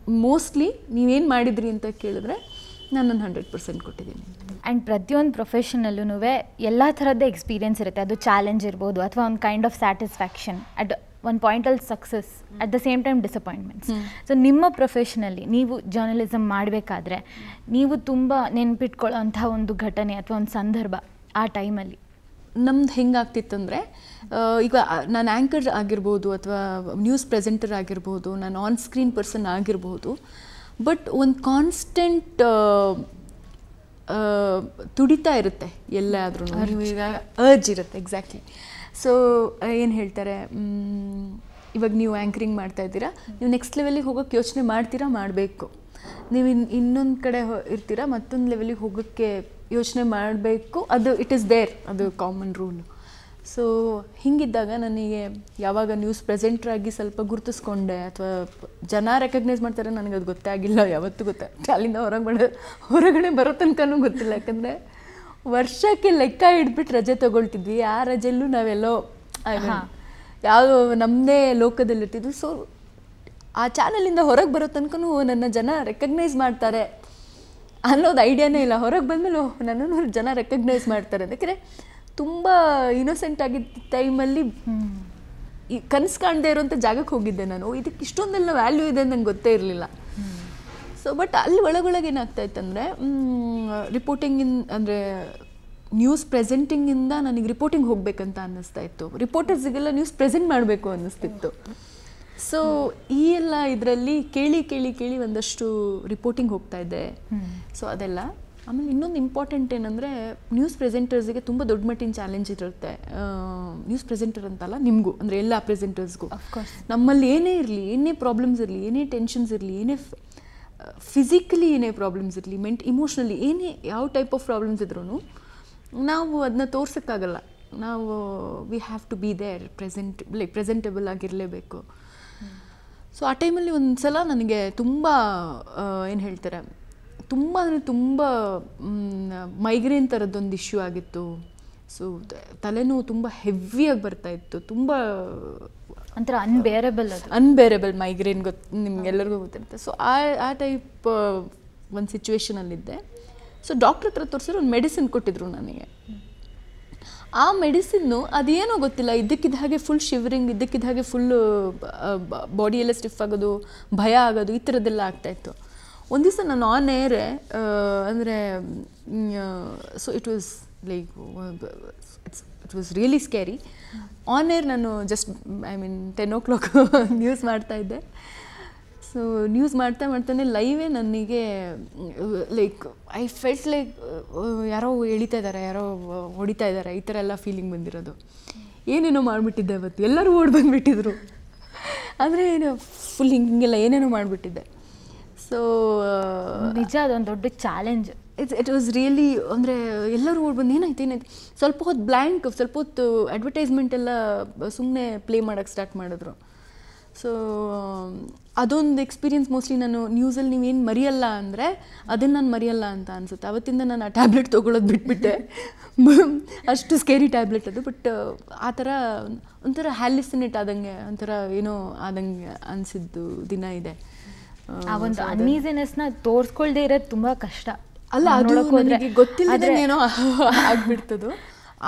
ಮೋಸ್ಟ್ಲಿ ನೀವೇನು ಮಾಡಿದ್ರಿ ಅಂತ ಕೇಳಿದ್ರೆ ನಾನು 100% ಕೊಟ್ಟಿದ್ದೀನಿ. ಆ್ಯಂಡ್ ಪ್ರತಿಯೊಂದು ಪ್ರೊಫೆಷನಲ್ಲೂ ಎಲ್ಲ ಥರದ್ದೇ ಎಕ್ಸ್ಪೀರಿಯೆನ್ಸ್ ಇರುತ್ತೆ. ಅದು ಚಾಲೆಂಜ್ ಇರ್ಬೋದು ಅಥವಾ ಒಂದು ಕೈಂಡ್ ಆಫ್ ಸ್ಯಾಟಿಸ್ಫ್ಯಾಕ್ಷನ್, ಅಟ್ ಒಂದು ಪಾಯಿಂಟಲ್ಲಿ success, at the same time disappointments. So ನಿಮ್ಮ ಪ್ರೊಫೆಷನಲ್ಲಿ ನೀವು ಜರ್ನಲಿಸಮ್ ಮಾಡಬೇಕಾದ್ರೆ ನೀವು ತುಂಬ ನೆನ್ಪಿಟ್ಕೊಳ್ಳೋ ಅಂಥ ಒಂದು ಘಟನೆ ಅಥವಾ ಒಂದು ಸಂದರ್ಭ ಆ ಟೈಮಲ್ಲಿ? ನಮ್ದು ಹೆಂಗಾಗ್ತಿತ್ತಂದರೆ, ಈಗ ನಾನು ಆ್ಯಂಕರ್ ಆಗಿರ್ಬೋದು ಅಥವಾ ನ್ಯೂಸ್ ಪ್ರೆಸೆಂಟರ್ ಆಗಿರ್ಬೋದು, ನಾನು ಆನ್ ಸ್ಕ್ರೀನ್ ಪರ್ಸನ್ ಆಗಿರ್ಬೋದು, ಬಟ್ ಒಂದು ಕಾನ್ಸ್ಟೆಂಟ್ ತುಡಿತಾ ಇರುತ್ತೆ ಎಲ್ಲಾದ್ರೂ. ನೀವು ಈಗ ಅರ್ಜ್ ಇರುತ್ತೆ. ಎಕ್ಸಾಕ್ಟ್ಲಿ. ಸೊ ಏನು ಹೇಳ್ತಾರೆ, ಇವಾಗ ನೀವು ಆ್ಯಂಕರಿಂಗ್ ಮಾಡ್ತಾ ಇದ್ದೀರಾ, ನೀವು ನೆಕ್ಸ್ಟ್ ಲೆವೆಲಿಗೆ ಹೋಗೋಕ್ಕೆ ಯೋಚನೆ ಮಾಡಬೇಕು. ನೀವು ಇನ್ನೊಂದು ಕಡೆ ಇರ್ತೀರಾ, ಮತ್ತೊಂದು ಲೆವೆಲಿಗೆ ಹೋಗೋಕ್ಕೆ ಯೋಚನೆ ಮಾಡಬೇಕು. ಅದು ಇಟ್ ಈಸ್ ದೇರ್, ಅದು ಕಾಮನ್ ರೂಲ್. ಸೊ ಹೀಗಿದ್ದಾಗ ನನಗೆ ಯಾವಾಗ ನ್ಯೂಸ್ ಪ್ರೆಸೆಂಟ್ರಾಗಿ ಸ್ವಲ್ಪ ಗುರುತಿಸ್ಕೊಂಡೆ ಅಥವಾ ಜನ ರೆಕಗ್ನೈಸ್ ಮಾಡ್ತಾರೆ, ನನಗೆ ಅದು ಗೊತ್ತೇ ಆಗಿಲ್ಲ, ಯಾವತ್ತೂ ಅಲ್ಲಿಂದ ಹೊರಗಡೆ ಬರೋ ತನಕನೂ ಗೊತ್ತಿಲ್ಲ. ಯಾಕಂದರೆ ವರ್ಷಕ್ಕೆ ಲೆಕ್ಕ ಹಿಡ್ಬಿಟ್ಟು ರಜೆ ತೊಗೊಳ್ತಿದ್ವಿ. ಆ ರಜೆಯಲ್ಲೂ ನಾವೆಲ್ಲೋ ಯಾವುದೋ ನಮ್ಮದೇ ಲೋಕದಲ್ಲಿರ್ತಿದ್ವಿ. ಸೊ ಆ ಚಾನಲಿಂದ ಹೊರಗೆ ಬರೋ ತನಕನೂ ನನ್ನ ಜನ ರೆಕಗ್ನೈಸ್ ಮಾಡ್ತಾರೆ ಅನ್ನೋದು ಐಡಿಯಾನೇ ಇಲ್ಲ. ಹೊರಗೆ ಬಂದಮೇಲೆ ನನ್ನನ್ನು ಜನ ರೆಕಗ್ನೈಸ್ ಮಾಡ್ತಾರೆ. ಯಾಕಂದರೆ ತುಂಬ ಇನ್ನೋಸೆಂಟ್ ಆಗಿದ್ದ ಟೈಮಲ್ಲಿ ಕನಸು ಕಾಣದೇ ಇರೋಂಥ ಜಾಗಕ್ಕೆ ಹೋಗಿದ್ದೆ ನಾನು. ಇದಕ್ಕೆ ಇಷ್ಟೊಂದೆಲ್ಲ ವ್ಯಾಲ್ಯೂ ಇದೆ ಅಂತ ನಂಗೆ ಗೊತ್ತೇ ಇರಲಿಲ್ಲ. ಸೊ ಬಟ್ ಅಲ್ಲಿ ಒಳಗೊಳಗೆ ಏನಾಗ್ತಾಯಿತ್ತಂದರೆ, ಅಂದರೆ ನ್ಯೂಸ್ ಪ್ರೆಸೆಂಟಿಂಗಿಂದ ನನಗೆ ರಿಪೋರ್ಟಿಂಗ್ ಹೋಗಬೇಕಂತ ಅನ್ನಿಸ್ತಾ ಇತ್ತು. ರಿಪೋರ್ಟರ್ಸಿಗೆಲ್ಲ ನ್ಯೂಸ್ ಪ್ರೆಸೆಂಟ್ ಮಾಡಬೇಕು ಅನ್ನಿಸ್ತಿತ್ತು. ಸೊ ಈ ಎಲ್ಲ ಇದರಲ್ಲಿ ಕೇಳಿ ಒಂದಷ್ಟು ರಿಪೋರ್ಟಿಂಗ್ ಹೋಗ್ತಾ ಇದ್ದೆ. ಸೊ ಅದೆಲ್ಲ. ಆಮೇಲೆ ಇನ್ನೊಂದು ಇಂಪಾರ್ಟೆಂಟ್ ಏನಂದರೆ, ನ್ಯೂಸ್ ಪ್ರೆಸೆಂಟರ್ಸ್ಗೆ ತುಂಬ ದೊಡ್ಡ ಮಟ್ಟಿನ ಚಾಲೆಂಜ್ ಇರುತ್ತೆ. ನ್ಯೂಸ್ ಪ್ರೆಸೆಂಟರ್ ಅಂತಲ್ಲ, ನಿಮಗೂ ಅಂದರೆ ಎಲ್ಲ ಪ್ರೆಸೆಂಟರ್ಸ್ಗೂ. ನಮ್ಮಲ್ಲಿ ಏನೇ ಇರಲಿ, ಏನೇ ಪ್ರಾಬ್ಲಮ್ಸ್ ಇರಲಿ, ಏನೇ ಟೆನ್ಷನ್ಸ್ ಇರಲಿ, ಏನೇ ಫಿಸಿಕಲಿ ಏನೇ ಪ್ರಾಬ್ಲಮ್ಸ್ ಇರಲಿ ಇಮೋಷ್ನಲಿ ಏನೇ ಯಾವ ಟೈಪ್ ಆಫ್ ಪ್ರಾಬ್ಲಮ್ಸ್ ಇದ್ರೂ ನಾವು ಅದನ್ನ ತೋರ್ಸೋಕ್ಕಾಗಲ್ಲ. ನಾವು we have to be there presentable ಆಗಿರಲೇಬೇಕು. ಸೊ ಆ ಟೈಮಲ್ಲಿ ಒಂದು ಸಲ ನನಗೆ ತುಂಬ ಏನು ಹೇಳ್ತಾರೆ ತುಂಬ ಅಂದರೆ ತುಂಬ ಮೈಗ್ರೇನ್ ಥರದ್ದೊಂದು ಇಶ್ಯೂ ಆಗಿತ್ತು. ಸೊ ತಲೆನೋವು ತುಂಬ ಹೆವಿಯಾಗಿ ಬರ್ತಾಯಿತ್ತು, ತುಂಬ ಒಂಥರ ಅನ್ಬೇರೇಬಲ್ ಮೈಗ್ರೇನ್ ನಿಮ್ಗೆಲ್ಲರಿಗೂ ಗೊತ್ತಿರುತ್ತೆ. ಸೊ ಆ ಟೈಪ್ ಒಂದು ಸಿಚುವೇಶನಲ್ಲಿದ್ದೆ. ಸೊ ಡಾಕ್ಟ್ರ್ ಹತ್ರ ತೋರಿಸಿದ್ರೆ ಒಂದು ಮೆಡಿಸಿನ್ ಕೊಟ್ಟಿದ್ರು ನನಗೆ. ಆ ಮೆಡಿಸಿನ್ನು ಅದೇನೋ ಗೊತ್ತಿಲ್ಲ, ಇದ್ದಕ್ಕಿದ್ದ ಹಾಗೆ ಫುಲ್ ಶಿವರಿಂಗ್, ಇದ್ದಕ್ಕಿದ್ದ ಹಾಗೆ ಫುಲ್ಲು ಬಾಡಿ ಎಲ್ಲ ಸ್ಟಿಫ್ ಆಗೋದು, ಭಯ ಆಗೋದು, ಈ ಥರದ್ದೆಲ್ಲ ಆಗ್ತಾಯಿತ್ತು. ಒಂದು ದಿವಸ ನಾನು ಆನ್ ಏರ್ ಅಂದರೆ so it was like it was really scary. On air ನಾನು ಜಸ್ಟ್ 10 o'clock ನ್ಯೂಸ್ ಮಾಡ್ತಾಯಿದ್ದೆ. ಸೊ ನ್ಯೂಸ್ ಮಾಡ್ತಾನೆ ಲೈವೇ ನನಗೆ ಲೈಕ್ ಐ ಫೆಲ್ಟ್ ಲೈಕ್ ಯಾರೋ ಎಳಿತಾ ಇದ್ದಾರೆ, ಯಾರೋ ಹೊಡಿತಾ ಇದ್ದಾರೆ, ಈ ಥರ ಎಲ್ಲ ಫೀಲಿಂಗ್ ಬಂದಿರೋದು. ಏನೇನೋ ಮಾಡಿಬಿಟ್ಟಿದ್ದೆ ಅವತ್ತು, ಎಲ್ಲರೂ ಓಡಿ ಬಂದುಬಿಟ್ಟಿದ್ರು. ಅಂದರೆ ಫುಲ್ ಹಿಂಗೆಲ್ಲ ಏನೇನೋ ಮಾಡಿಬಿಟ್ಟಿದ್ದೆ. ಸೊ ನಿಜ ಅದೊಂದು ದೊಡ್ಡ ಚಾಲೆಂಜ್. ಇಟ್ ವಾಸ್ ರಿಯಲಿ ಅಂದರೆ ಎಲ್ಲರೂ ಓಡಿ ಬಂದು ಏನಾಯ್ತು ಸ್ವಲ್ಪ ಹೊತ್ತು ಬ್ಲ್ಯಾಂಕ್, ಸ್ವಲ್ಪ ಹೊತ್ತು ಅಡ್ವರ್ಟೈಸ್ಮೆಂಟ್ ಎಲ್ಲ ಸುಮ್ಮನೆ ಪ್ಲೇ ಮಾಡೋಕ್ಕೆ ಸ್ಟಾರ್ಟ್ ಮಾಡಿದ್ರು. ಸೊ ಅದೊಂದು ಎಕ್ಸ್ಪೀರಿಯನ್ಸ್ ಮೋಸ್ಟ್ಲಿ ನಾನು ನ್ಯೂಸಲ್ಲಿ ನೀವೇನು ಮರೆಯಲ್ಲ ಅಂದರೆ ಅದನ್ನು ನಾನು ಮರೆಯಲ್ಲ ಅಂತ ಅನಿಸುತ್ತೆ. ಅವತ್ತಿಂದ ನಾನು ಆ ಟ್ಯಾಬ್ಲೆಟ್ ತೊಗೊಳೋದು ಬಿಟ್ಬಿಟ್ಟೆ. ಅಷ್ಟು ಸ್ಕೇರಿ ಟ್ಯಾಬ್ಲೆಟ್ ಅದು. ಬಟ್ ಆ ಥರ ಒಂಥರ ಹ್ಯಾಲಿಸಿನೇಟ್ ಆದಂಗೆ, ಒಂಥರ ಏನೋ ಆದಂಗೆ ಅನಿಸಿದ್ದು ದಿನ ಇದೆ. ಆ ಒಂದು ಅನ್ಈಸಿನೆಸ್ನ ತೋರಿಸ್ಕೊಳ್ದೇ ಇರೋದು ತುಂಬ ಕಷ್ಟ ಅಲ್ಲ. ಅದು ನನಗೆ ಗೊತ್ತಿಲ್ಲದೆ ಏನೋ ಆಗಿಬಿಡ್ತದೋ.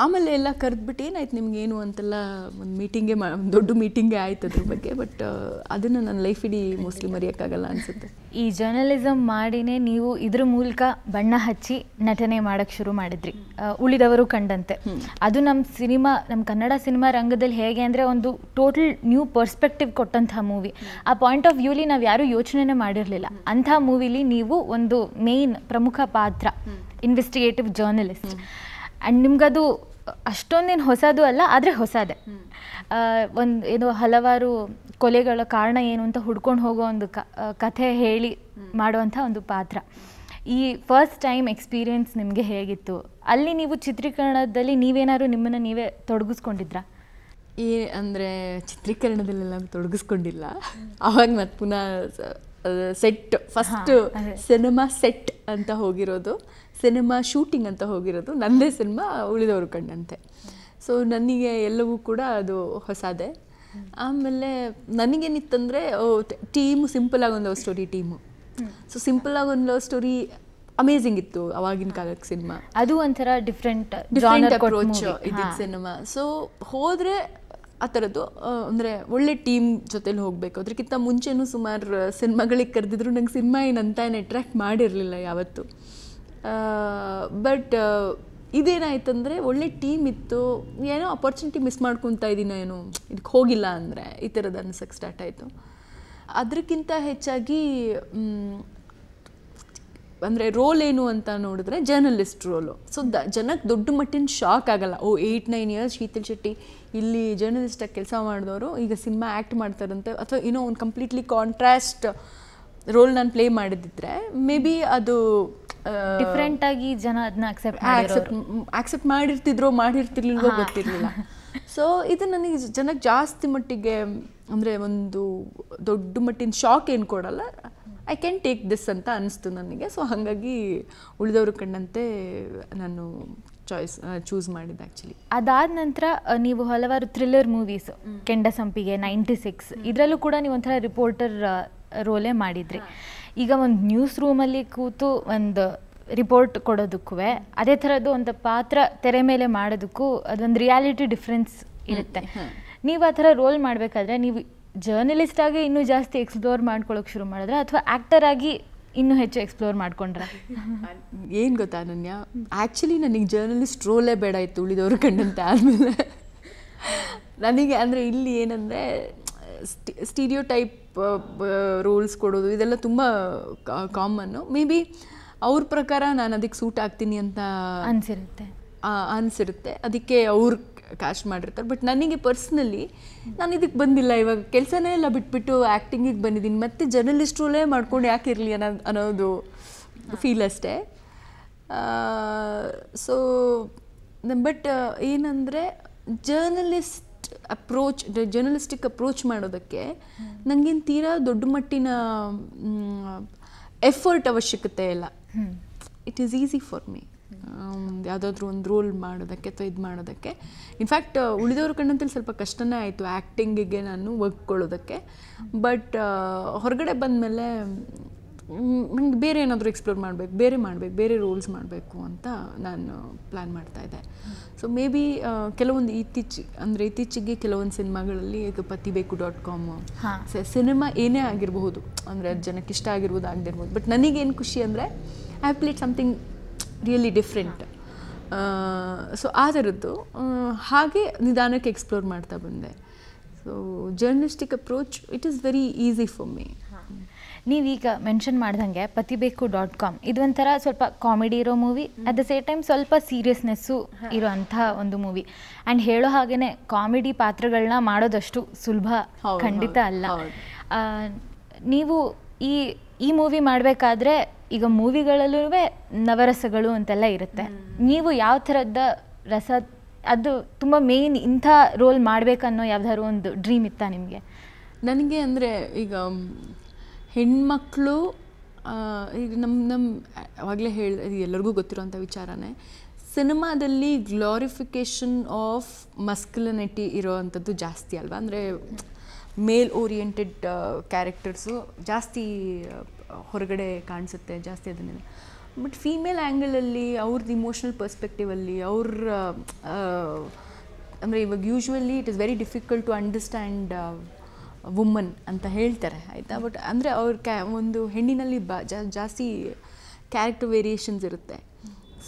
ಆಮೇಲೆ ಎಲ್ಲ ಕರೆದ್ಬಿಟ್ಟು ಏನಾಯ್ತು ನಿಮಗೇನು ಅಂತೆಲ್ಲ ಒಂದು ಮೀಟಿಂಗೇ ದೊಡ್ಡ ಮೀಟಿಂಗೇ ಆಯ್ತು ಅದ್ರ ಬಗ್ಗೆ. ಬಟ್ ಅದನ್ನು ನನ್ನ ಲೈಫ್ ಇಡೀ ಮೋಸ್ಟ್ಲಿ ಮರೆಯೋಕ್ಕಾಗಲ್ಲ ಅನಿಸುತ್ತೆ. ಈ ಜರ್ನಲಿಸಮ್ ಮಾಡಿನೇ ನೀವು ಇದ್ರ ಮೂಲಕ ಬಣ್ಣ ಹಚ್ಚಿ ನಟನೆ ಮಾಡೋಕ್ಕೆ ಶುರು ಮಾಡಿದ್ರಿ, ಉಳಿದವರು ಕಂಡಂತೆ. ಅದು ನಮ್ಮ ಕನ್ನಡ ಸಿನಿಮಾ ರಂಗದಲ್ಲಿ ಹೇಗೆ ಅಂದರೆ ಒಂದು ಟೋಟಲ್ ನ್ಯೂ ಪರ್ಸ್ಪೆಕ್ಟಿವ್ ಕೊಟ್ಟಂಥ ಮೂವಿ. ಆ ಪಾಯಿಂಟ್ ಆಫ್ ವ್ಯೂಲಿ ನಾವು ಯಾರೂ ಯೋಚನೆ ಮಾಡಿರಲಿಲ್ಲ. ಅಂಥ ಮೂವಿಲಿ ನೀವು ಒಂದು ಮೇನ್ ಪ್ರಮುಖ ಪಾತ್ರ, ಇನ್ವೆಸ್ಟಿಗೇಟಿವ್ ಜರ್ನಲಿಸ್ಟ್. ಆ್ಯಂಡ್ ನಿಮ್ಗದು ಅಷ್ಟೊಂದೇನು ಹೊಸದು ಅಲ್ಲ, ಆದರೆ ಹೊಸದೇ. ಒಂದು ಏನೋ ಹಲವಾರು ಕೊಲೆಗಳ ಕಾರಣ ಏನು ಅಂತ ಹುಡ್ಕೊಂಡು ಹೋಗೋ ಒಂದು ಕಥೆ ಹೇಳಿ ಮಾಡುವಂಥ ಒಂದು ಪಾತ್ರ. ಈ ಫಸ್ಟ್ ಟೈಮ್ ಎಕ್ಸ್ಪೀರಿಯೆನ್ಸ್ ನಿಮಗೆ ಹೇಗಿತ್ತು? ಅಲ್ಲಿ ನೀವು ಚಿತ್ರೀಕರಣದಲ್ಲಿ ನೀವೇನಾದ್ರು ನಿಮ್ಮನ್ನು ನೀವೇ ತೊಡಗಿಸ್ಕೊಂಡಿದ್ರಾ? ಅಂದರೆ ಚಿತ್ರೀಕರಣದಲ್ಲೆಲ್ಲ ತೊಡಗಿಸ್ಕೊಂಡಿಲ್ಲ. ಆವಾಗ ಮತ್ತೆ ಪುನಃ ಸೆಟ್, ಫಸ್ಟ್ ಸಿನಿಮಾ ಸೆಟ್ ಅಂತ ಹೋಗಿರೋದು, ಸಿನಿಮಾ ಶೂಟಿಂಗ್ ಅಂತ ಹೋಗಿರೋದು, ನನ್ನದೇ ಸಿನಿಮಾ ಉಳಿದವರು ಕಂಡಂತೆ. ಸೊ ನನಗೆ ಎಲ್ಲವೂ ಕೂಡ ಅದು ಹೊಸದೇ. ಆಮೇಲೆ ನನಗೇನಿತ್ತಂದರೆ ಟೀಮು ಸಿಂಪಲಾಗಿ ಒಂದು ಲವ್ ಸ್ಟೋರಿ ಟೀಮು. ಸೊ ಸಿಂಪಲಾಗಿ ಒಂದು ಲವ್ ಸ್ಟೋರಿ ಅಮೇಝಿಂಗ್ ಇತ್ತು ಅವಾಗಿನ ಕಾಲಕ್ಕೆ ಸಿನಿಮಾ. ಅದು ಒಂಥರ ಡಿಫ್ರೆಂಟ್ ಅಪ್ರೋಚ್ ಇದ್ದಿದ್ದು ಸಿನಿಮಾ. ಸೊ ಹೋದರೆ ಆ ಥರದ್ದು ಅಂದರೆ ಒಳ್ಳೆ ಟೀಮ್ ಜೊತೆಲಿ ಹೋಗಬೇಕು. ಅದಕ್ಕಿಂತ ಮುಂಚೆನೂ ಸುಮಾರು ಸಿನಿಮಾಗಳಿಗೆ ಕರೆದಿದ್ರು. ನಂಗೆ ಸಿನಿಮಾ ಏನಂತ ಅಟ್ರ್ಯಾಕ್ಟ್ ಮಾಡಿರಲಿಲ್ಲ ಯಾವತ್ತು. ಬಟ್ ಇದೇನಾಯ್ತಂದರೆ ಒಳ್ಳೆ ಟೀಮ್ ಇತ್ತು, ಏನೋ ಅಪರ್ಚುನಿಟಿ ಮಿಸ್ ಮಾಡ್ಕೊತಾ ಇದ್ದೀನೋ ಏನೋ, ಇದಕ್ಕೆ ಹೋಗಿಲ್ಲ ಅಂದರೆ ಈ ಥರದ್ದು ಅನ್ಸೋಕ್ಕೆ ಸ್ಟಾರ್ಟ್ ಆಯಿತು. ಅದಕ್ಕಿಂತ ಹೆಚ್ಚಾಗಿ ಅಂದರೆ ರೋಲ್ ಏನು ಅಂತ ನೋಡಿದ್ರೆ ಜರ್ನಲಿಸ್ಟ್ ರೋಲು. ಸೊ ಜನಕ್ಕೆ ದೊಡ್ಡ ಮಟ್ಟಿನ ಶಾಕ್ ಆಗಲ್ಲ. 8-9 years ಶೀತಲ್ ಶೆಟ್ಟಿ ಇಲ್ಲಿ ಜರ್ನಲಿಸ್ಟಾಗಿ ಕೆಲಸ ಮಾಡಿದವರು ಈಗ ಸಿನಿಮಾ ಆ್ಯಕ್ಟ್ ಮಾಡ್ತಾರಂತೆ, ಅಥವಾ ಏನೋ ಒಂದು ಕಂಪ್ಲೀಟ್ಲಿ ಕಾಂಟ್ರಾಸ್ಟ್ ರೋಲ್ ನಾನು ಪ್ಲೇ ಮಾಡಿದ್ದಿದ್ರೆ ಮೇ ಬಿ ಅದು ಡಿಫ್ರೆಂಟ್ ಆಗಿ ಜನ ಅದನ್ನ ಆಕ್ಸೆಪ್ಟ್ ಮಾಡಿರ್ತಿರ್ಲಿಲ್ವೋ ಗೊತ್ತಿರಲಿಲ್ಲ. ಸೊ ಇದು ನನಗೆ ಜನಕ್ಕೆ ಜಾಸ್ತಿ ಮಟ್ಟಿಗೆ ಅಂದರೆ ಒಂದು ದೊಡ್ಡ ಮಟ್ಟಿನ ಶಾಕ್ ಏನು ಕೊಡಲ್ಲ. ಐ ಕ್ಯಾನ್ ಟೇಕ್ ದಿಸ್ ಅಂತ ಅನಿಸ್ತು ನನಗೆ. ಸೊ ಹಾಗಾಗಿ ಉಳಿದವರು ಕಂಡಂತೆ ನಾನು ಚೂಸ್ ಮಾಡಿದ್ದೆ ಆ್ಯಕ್ಚುಲಿ. ಅದಾದ ನಂತರ ನೀವು ಹಲವಾರು ಥ್ರಿಲ್ಲರ್ ಮೂವೀಸ್, ಕೆಂಡ ಸಂಪಿಗೆ, 96 ಇದರಲ್ಲೂ ಕೂಡ ನೀವು ಒಂಥರ ರಿಪೋರ್ಟರ್ ರೋಲೇ ಮಾಡಿದ್ರಿ. ಈಗ ಒಂದು ನ್ಯೂಸ್ ರೂಮಲ್ಲಿ ಕೂತು ಒಂದು ರಿಪೋರ್ಟ್ ಕೊಡೋದಕ್ಕೂ ಅದೇ ಥರದ್ದು ಒಂದು ಪಾತ್ರ ತೆರೆ ಮೇಲೆ ಮಾಡೋದಕ್ಕೂ ಅದೊಂದು ರಿಯಾಲಿಟಿ ಡಿಫ್ರೆನ್ಸ್ ಇರುತ್ತೆ. ನೀವು ಆ ಥರ ರೋಲ್ ಮಾಡಬೇಕಾದ್ರೆ ನೀವು ಜರ್ನಲಿಸ್ಟ್ ಆಗಿ ಇನ್ನೂ ಜಾಸ್ತಿ ಎಕ್ಸ್ಪ್ಲೋರ್ ಮಾಡ್ಕೊಳ್ಳೋಕೆ ಶುರು ಮಾಡಿದ್ರೆ ಅಥವಾ ಆ್ಯಕ್ಟರ್ ಆಗಿ ಇನ್ನೂ ಹೆಚ್ಚು ಎಕ್ಸ್ಪ್ಲೋರ್ ಮಾಡ್ಕೊಂಡ್ರೆ? ಏನು ಗೊತ್ತಾ ಅನನ್ಯ, ಆ್ಯಕ್ಚುಲಿ ನನಗೆ ಜರ್ನಲಿಸ್ಟ್ ರೋಲೇ ಬೇಡ ಇತ್ತು ಉಳಿದವರು ಕಂಡಂತೆ. ಆದಮೇಲೆ ನನಗೆ ಅಂದರೆ ಇಲ್ಲಿ ಏನಂದರೆ ಸ್ಟೀರಿಯೋ ಟೈಪ್ ರೋಲ್ಸ್ ಕೊಡೋದು ಇದೆಲ್ಲ ತುಂಬ ಕಾಮನ್ನು. ಮೇ ಬಿ ಅವ್ರ ಪ್ರಕಾರ ನಾನು ಅದಕ್ಕೆ ಸೂಟ್ ಆಗ್ತೀನಿ ಅಂತ ಅನಿಸಿರುತ್ತೆ. ಅದಕ್ಕೆ ಕಾಸ್ಟ್ ಮಾಡಿರ್ತಾರೆ. ಬಟ್ ನನಗೆ ಪರ್ಸ್ನಲಿ ನಾನು ಇದಕ್ಕೆ ಬಂದಿಲ್ಲ, ಇವಾಗ ಕೆಲಸನೇ ಎಲ್ಲ ಬಿಟ್ಬಿಟ್ಟು ಆ್ಯಕ್ಟಿಂಗಿಗೆ ಬಂದಿದ್ದೀನಿ, ಮತ್ತೆ ಜರ್ನಲಿಸ್ಟ್ ರೋಲೇ ಮಾಡ್ಕೊಂಡು ಯಾಕೆ ಇರಲಿ ಅನ್ನೋದು ಫೀಲ್ ಅಷ್ಟೇ. ಸೊ ಬಟ್ ಏನಂದರೆ ಜರ್ನಲಿಸ್ಟಿಕ್ ಅಪ್ರೋಚ್ ಮಾಡೋದಕ್ಕೆ ನನಗೇನು ತೀರಾ ದೊಡ್ಡ ಮಟ್ಟಿನ ಎಫರ್ಟ್ ಅವಶ್ಯಕತೆ ಇಲ್ಲ. It is easy for me ಯಾವುದಾದ್ರೂ ಒಂದು ರೋಲ್ ಮಾಡೋದಕ್ಕೆ ಅಥವಾ ಇದು ಮಾಡೋದಕ್ಕೆ. ಇನ್ಫ್ಯಾಕ್ಟ್ ಉಳಿದವ್ರ ಕಣ್ಣಂತಲ್ಲಿ ಸ್ವಲ್ಪ ಕಷ್ಟನೇ ಆಯಿತು ಆ್ಯಕ್ಟಿಂಗಿಗೆ ನಾನು ಒಗ್ಕೊಳ್ಳೋದಕ್ಕೆ. ಬಟ್ ಹೊರಗಡೆ ಬಂದಮೇಲೆ ನಂಗೆ ಬೇರೆ ಏನಾದರೂ ಎಕ್ಸ್ಪ್ಲೋರ್ ಮಾಡಬೇಕು, ಬೇರೆ ರೋಲ್ಸ್ ಮಾಡಬೇಕು ಅಂತ ನಾನು ಪ್ಲ್ಯಾನ್ ಮಾಡ್ತಾಯಿದ್ದೆ. ಸೊ ಮೇ ಬಿ ಕೆಲವೊಂದು ಇತ್ತೀಚೆಗೆ ಕೆಲವೊಂದು ಸಿನಿಮಾಗಳಲ್ಲಿ ಈಗ ಪತಿಬೇಕು.com ಸಿನಿಮಾ ಏನೇ ಆಗಿರಬಹುದು, ಅಂದರೆ ಜನಕ್ಕೆ ಇಷ್ಟ ಆಗಿರ್ಬೋದು ಆಗದಿರ್ಬೋದು. ಬಟ್ ನನಗೇನು ಖುಷಿ ಅಂದರೆ I have played something really different. So ಆ ಥರದ್ದು ಹಾಗೆ ನಿಧಾನಕ್ಕೆ ಎಕ್ಸ್ಪ್ಲೋರ್ ಮಾಡ್ತಾ ಬಂದೆ. So journalistic approach it is very easy for me. ನೀವೀಗ ಮೆನ್ಷನ್ ಮಾಡ್ದಂಗೆ ಪತಿಬೇಕು.com ಇದೊಂಥರ ಸ್ವಲ್ಪ ಕಾಮಿಡಿ ಇರೋ movie, at the same time ಸ್ವಲ್ಪ ಸೀರಿಯಸ್ನೆಸ್ಸು ಇರೋಂಥ ಒಂದು ಮೂವಿ. ಆ್ಯಂಡ್ ಹೇಳೋ ಹಾಗೇ ಕಾಮಿಡಿ ಪಾತ್ರಗಳನ್ನ ಮಾಡೋದಷ್ಟು ಸುಲಭ ಖಂಡಿತ ಅಲ್ಲ. ನೀವು ಈ ಮೂವಿ ಮಾಡಬೇಕಾದ್ರೆ ಈಗ ಮೂವಿಗಳಲ್ಲೂ ನವರಸಗಳು ಅಂತೆಲ್ಲ ಇರುತ್ತೆ. ನೀವು ಯಾವ ಥರದ ರಸ, ಅದು ತುಂಬ ಮೇನ್ ಇಂಥ ರೋಲ್ ಮಾಡಬೇಕನ್ನೋ ಯಾವ್ದಾದ್ರು ಒಂದು ಡ್ರೀಮ್ ಇತ್ತಾ ನಿಮಗೆ? ನನಗೆ ಅಂದರೆ ಈಗ ಹೆಣ್ಮಕ್ಳು ಈಗ ನಮ್ಮ ಆವಾಗಲೇ ಇದು ಎಲ್ಲರಿಗೂ ಗೊತ್ತಿರೋಂಥ ವಿಚಾರನೇ, ಸಿನಿಮಾದಲ್ಲಿ ಗ್ಲೋರಿಫಿಕೇಷನ್ ಆಫ್ ಮಸ್ಕ್ಯುಲಿನಿಟಿ ಇರೋವಂಥದ್ದು ಜಾಸ್ತಿ ಅಲ್ವಾ. ಅಂದರೆ ಮೇಲ್ ಓರಿಯೆಂಟೆಡ್ ಕ್ಯಾರೆಕ್ಟರ್ಸು ಜಾಸ್ತಿ ಹೊರಗಡೆ ಕಾಣಿಸುತ್ತೆ, ಜಾಸ್ತಿ ಅದನ್ನೇ. ಬಟ್ ಫೀಮೇಲ್ ಆ್ಯಂಗಲಲ್ಲಿ ಅವ್ರದ್ದು ಇಮೋಷ್ನಲ್ ಪರ್ಸ್ಪೆಕ್ಟಿವಲ್ಲಿ ಅಂದರೆ ಇವಾಗ usually it is very difficult to understand woman ಅಂತ ಹೇಳ್ತಾರೆ, ಆಯಿತಾ. ಬಟ್ ಅಂದರೆ ಅವ್ರ ಒಂದು ಹೆಣ್ಣಿನಲ್ಲಿ ಜಾಸ್ತಿ ಕ್ಯಾರೆಕ್ಟರ್ ವೇರಿಯೇಷನ್ಸ್ ಇರುತ್ತೆ.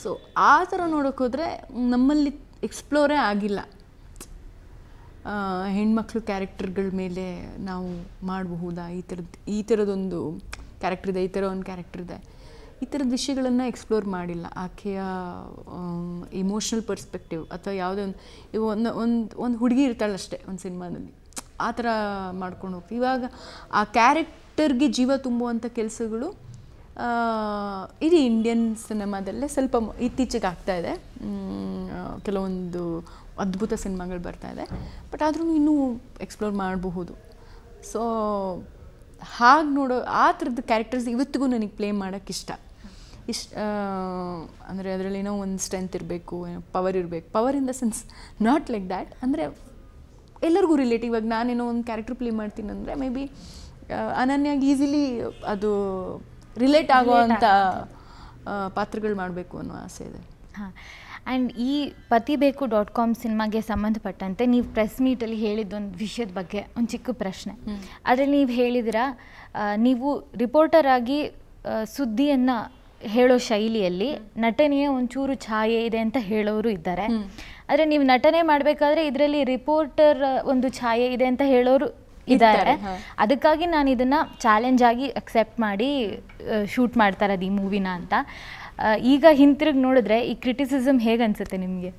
ಸೊ ಆ ಥರ ನೋಡೋಕೆ ಹೋದರೆ ನಮ್ಮಲ್ಲಿ ಎಕ್ಸ್ಪ್ಲೋರೇ ಆಗಿಲ್ಲ. ಹೆಣ್ಮಕ್ಳು ಕ್ಯಾರೆಕ್ಟರ್ಗಳ ಮೇಲೆ ನಾವು ಮಾಡಬಹುದಾ, ಈ ಥರದೊಂದು ಕ್ಯಾರೆಕ್ಟರ್ ಇದೆ, ಈ ಥರ ಒಂದು ಕ್ಯಾರೆಕ್ಟರ್ ಇದೆ, ಈ ಥರದ ವಿಷಯಗಳನ್ನು ಎಕ್ಸ್ಪ್ಲೋರ್ ಮಾಡಿಲ್ಲ. ಆಕೆಯ ಇಮೋಷ್ನಲ್ ಪರ್ಸ್ಪೆಕ್ಟಿವ್ ಅಥವಾ ಯಾವುದೇ ಒಂದು ಹುಡುಗಿ ಇರ್ತಾಳಷ್ಟೇ ಒಂದು ಸಿನಿಮಾದಲ್ಲಿ, ಆ ಥರ ಮಾಡ್ಕೊಂಡು ಹೋಗ್ತೀವಿ. ಇವಾಗ ಆ ಕ್ಯಾರೆಕ್ಟರ್ಗೆ ಜೀವ ತುಂಬುವಂಥ ಕೆಲಸಗಳು ಇಡೀ ಇಂಡಿಯನ್ ಸಿನಿಮಾದಲ್ಲೇ ಸ್ವಲ್ಪ ಇತ್ತೀಚೆಗೆ ಆಗ್ತಾಯಿದೆ. ಕೆಲವೊಂದು ಅದ್ಭುತ ಸಿನಿಮಾಗಳು ಬರ್ತಾಯಿದೆ, ಬಟ್ ಆದ್ರೂ ಇನ್ನೂ ಎಕ್ಸ್ಪ್ಲೋರ್ ಮಾಡಬಹುದು. ಸೊ ಹಾಗೆ ನೋಡೋ ಆ ಥರದ್ದು ಕ್ಯಾರೆಕ್ಟರ್ಸ್ ಇವತ್ತಿಗೂ ನನಗೆ ಪ್ಲೇ ಮಾಡೋಕ್ಕಿಷ್ಟ. ಅಂದರೆ ಅದರಲ್ಲಿ ಏನೋ ಒಂದು ಸ್ಟ್ರೆಂತ್ ಇರಬೇಕು, ಪವರ್ ಇರಬೇಕು. Power in the sense not like that, ಅಂದರೆ ಎಲ್ಲರಿಗೂ ರಿಲೇಟಿವ್. ಇವಾಗ ನಾನೇನೋ ಒಂದು ಕ್ಯಾರೆಕ್ಟರ್ ಪ್ಲೇ ಮಾಡ್ತೀನಿ ಅಂದರೆ ಮೇ ಬಿ ಅನನ್ಯಾಗಿ ಈಸಿಲಿ ಅದು ರಿಲೇಟ್ ಆಗೋವಂಥ ಪಾತ್ರಗಳು ಮಾಡಬೇಕು ಅನ್ನೋ ಆಸೆ ಇದೆ. ಹಾಂ. ಆ್ಯಂಡ್ ಈ ಪತಿಬೇಕು.com ಸಿನಿಮಾಗೆ ಸಂಬಂಧಪಟ್ಟಂತೆ ನೀವು ಪ್ರೆಸ್ ಮೀಟಲ್ಲಿ ಹೇಳಿದ್ದೊಂದು ವಿಷಯದ ಬಗ್ಗೆ ಒಂದು ಚಿಕ್ಕ ಪ್ರಶ್ನೆ. ಅದರಲ್ಲಿ ನೀವು ಹೇಳಿದಿರಾ, ನೀವು ರಿಪೋರ್ಟರ್ ಆಗಿ ಸುದ್ದಿಯನ್ನು ಹೇಳೋ ಶೈಲಿಯಲ್ಲಿ ನಟನೆಯ ಒಂಚೂರು ಛಾಯೆ ಇದೆ ಅಂತ ಹೇಳೋರು ಇದ್ದಾರೆ. ಆದರೆ ನೀವು ನಟನೆ ಮಾಡಬೇಕಾದ್ರೆ ಇದರಲ್ಲಿ ರಿಪೋರ್ಟರ್ ಒಂದು ಛಾಯೆ ಇದೆ ಅಂತ ಹೇಳೋರು ಇದ್ದಾರೆ. ಅದಕ್ಕಾಗಿ ನಾನು ಇದನ್ನು ಚಾಲೆಂಜ್ ಆಗಿ ಅಕ್ಸೆಪ್ಟ್ ಮಾಡಿ ಶೂಟ್ ಮಾಡ್ತಾ ಇರೋದು ಈ ಮೂವಿನ ಅಂತ. ಈಗ ಹಿಂತಿರುಗಿ ನೋಡಿದ್ರೆ ಈ ಕ್ರಿಟಿಸಿಸಮ್ ಹೇಗೆ ಅನಿಸುತ್ತೆ ನಿಮಗೆ?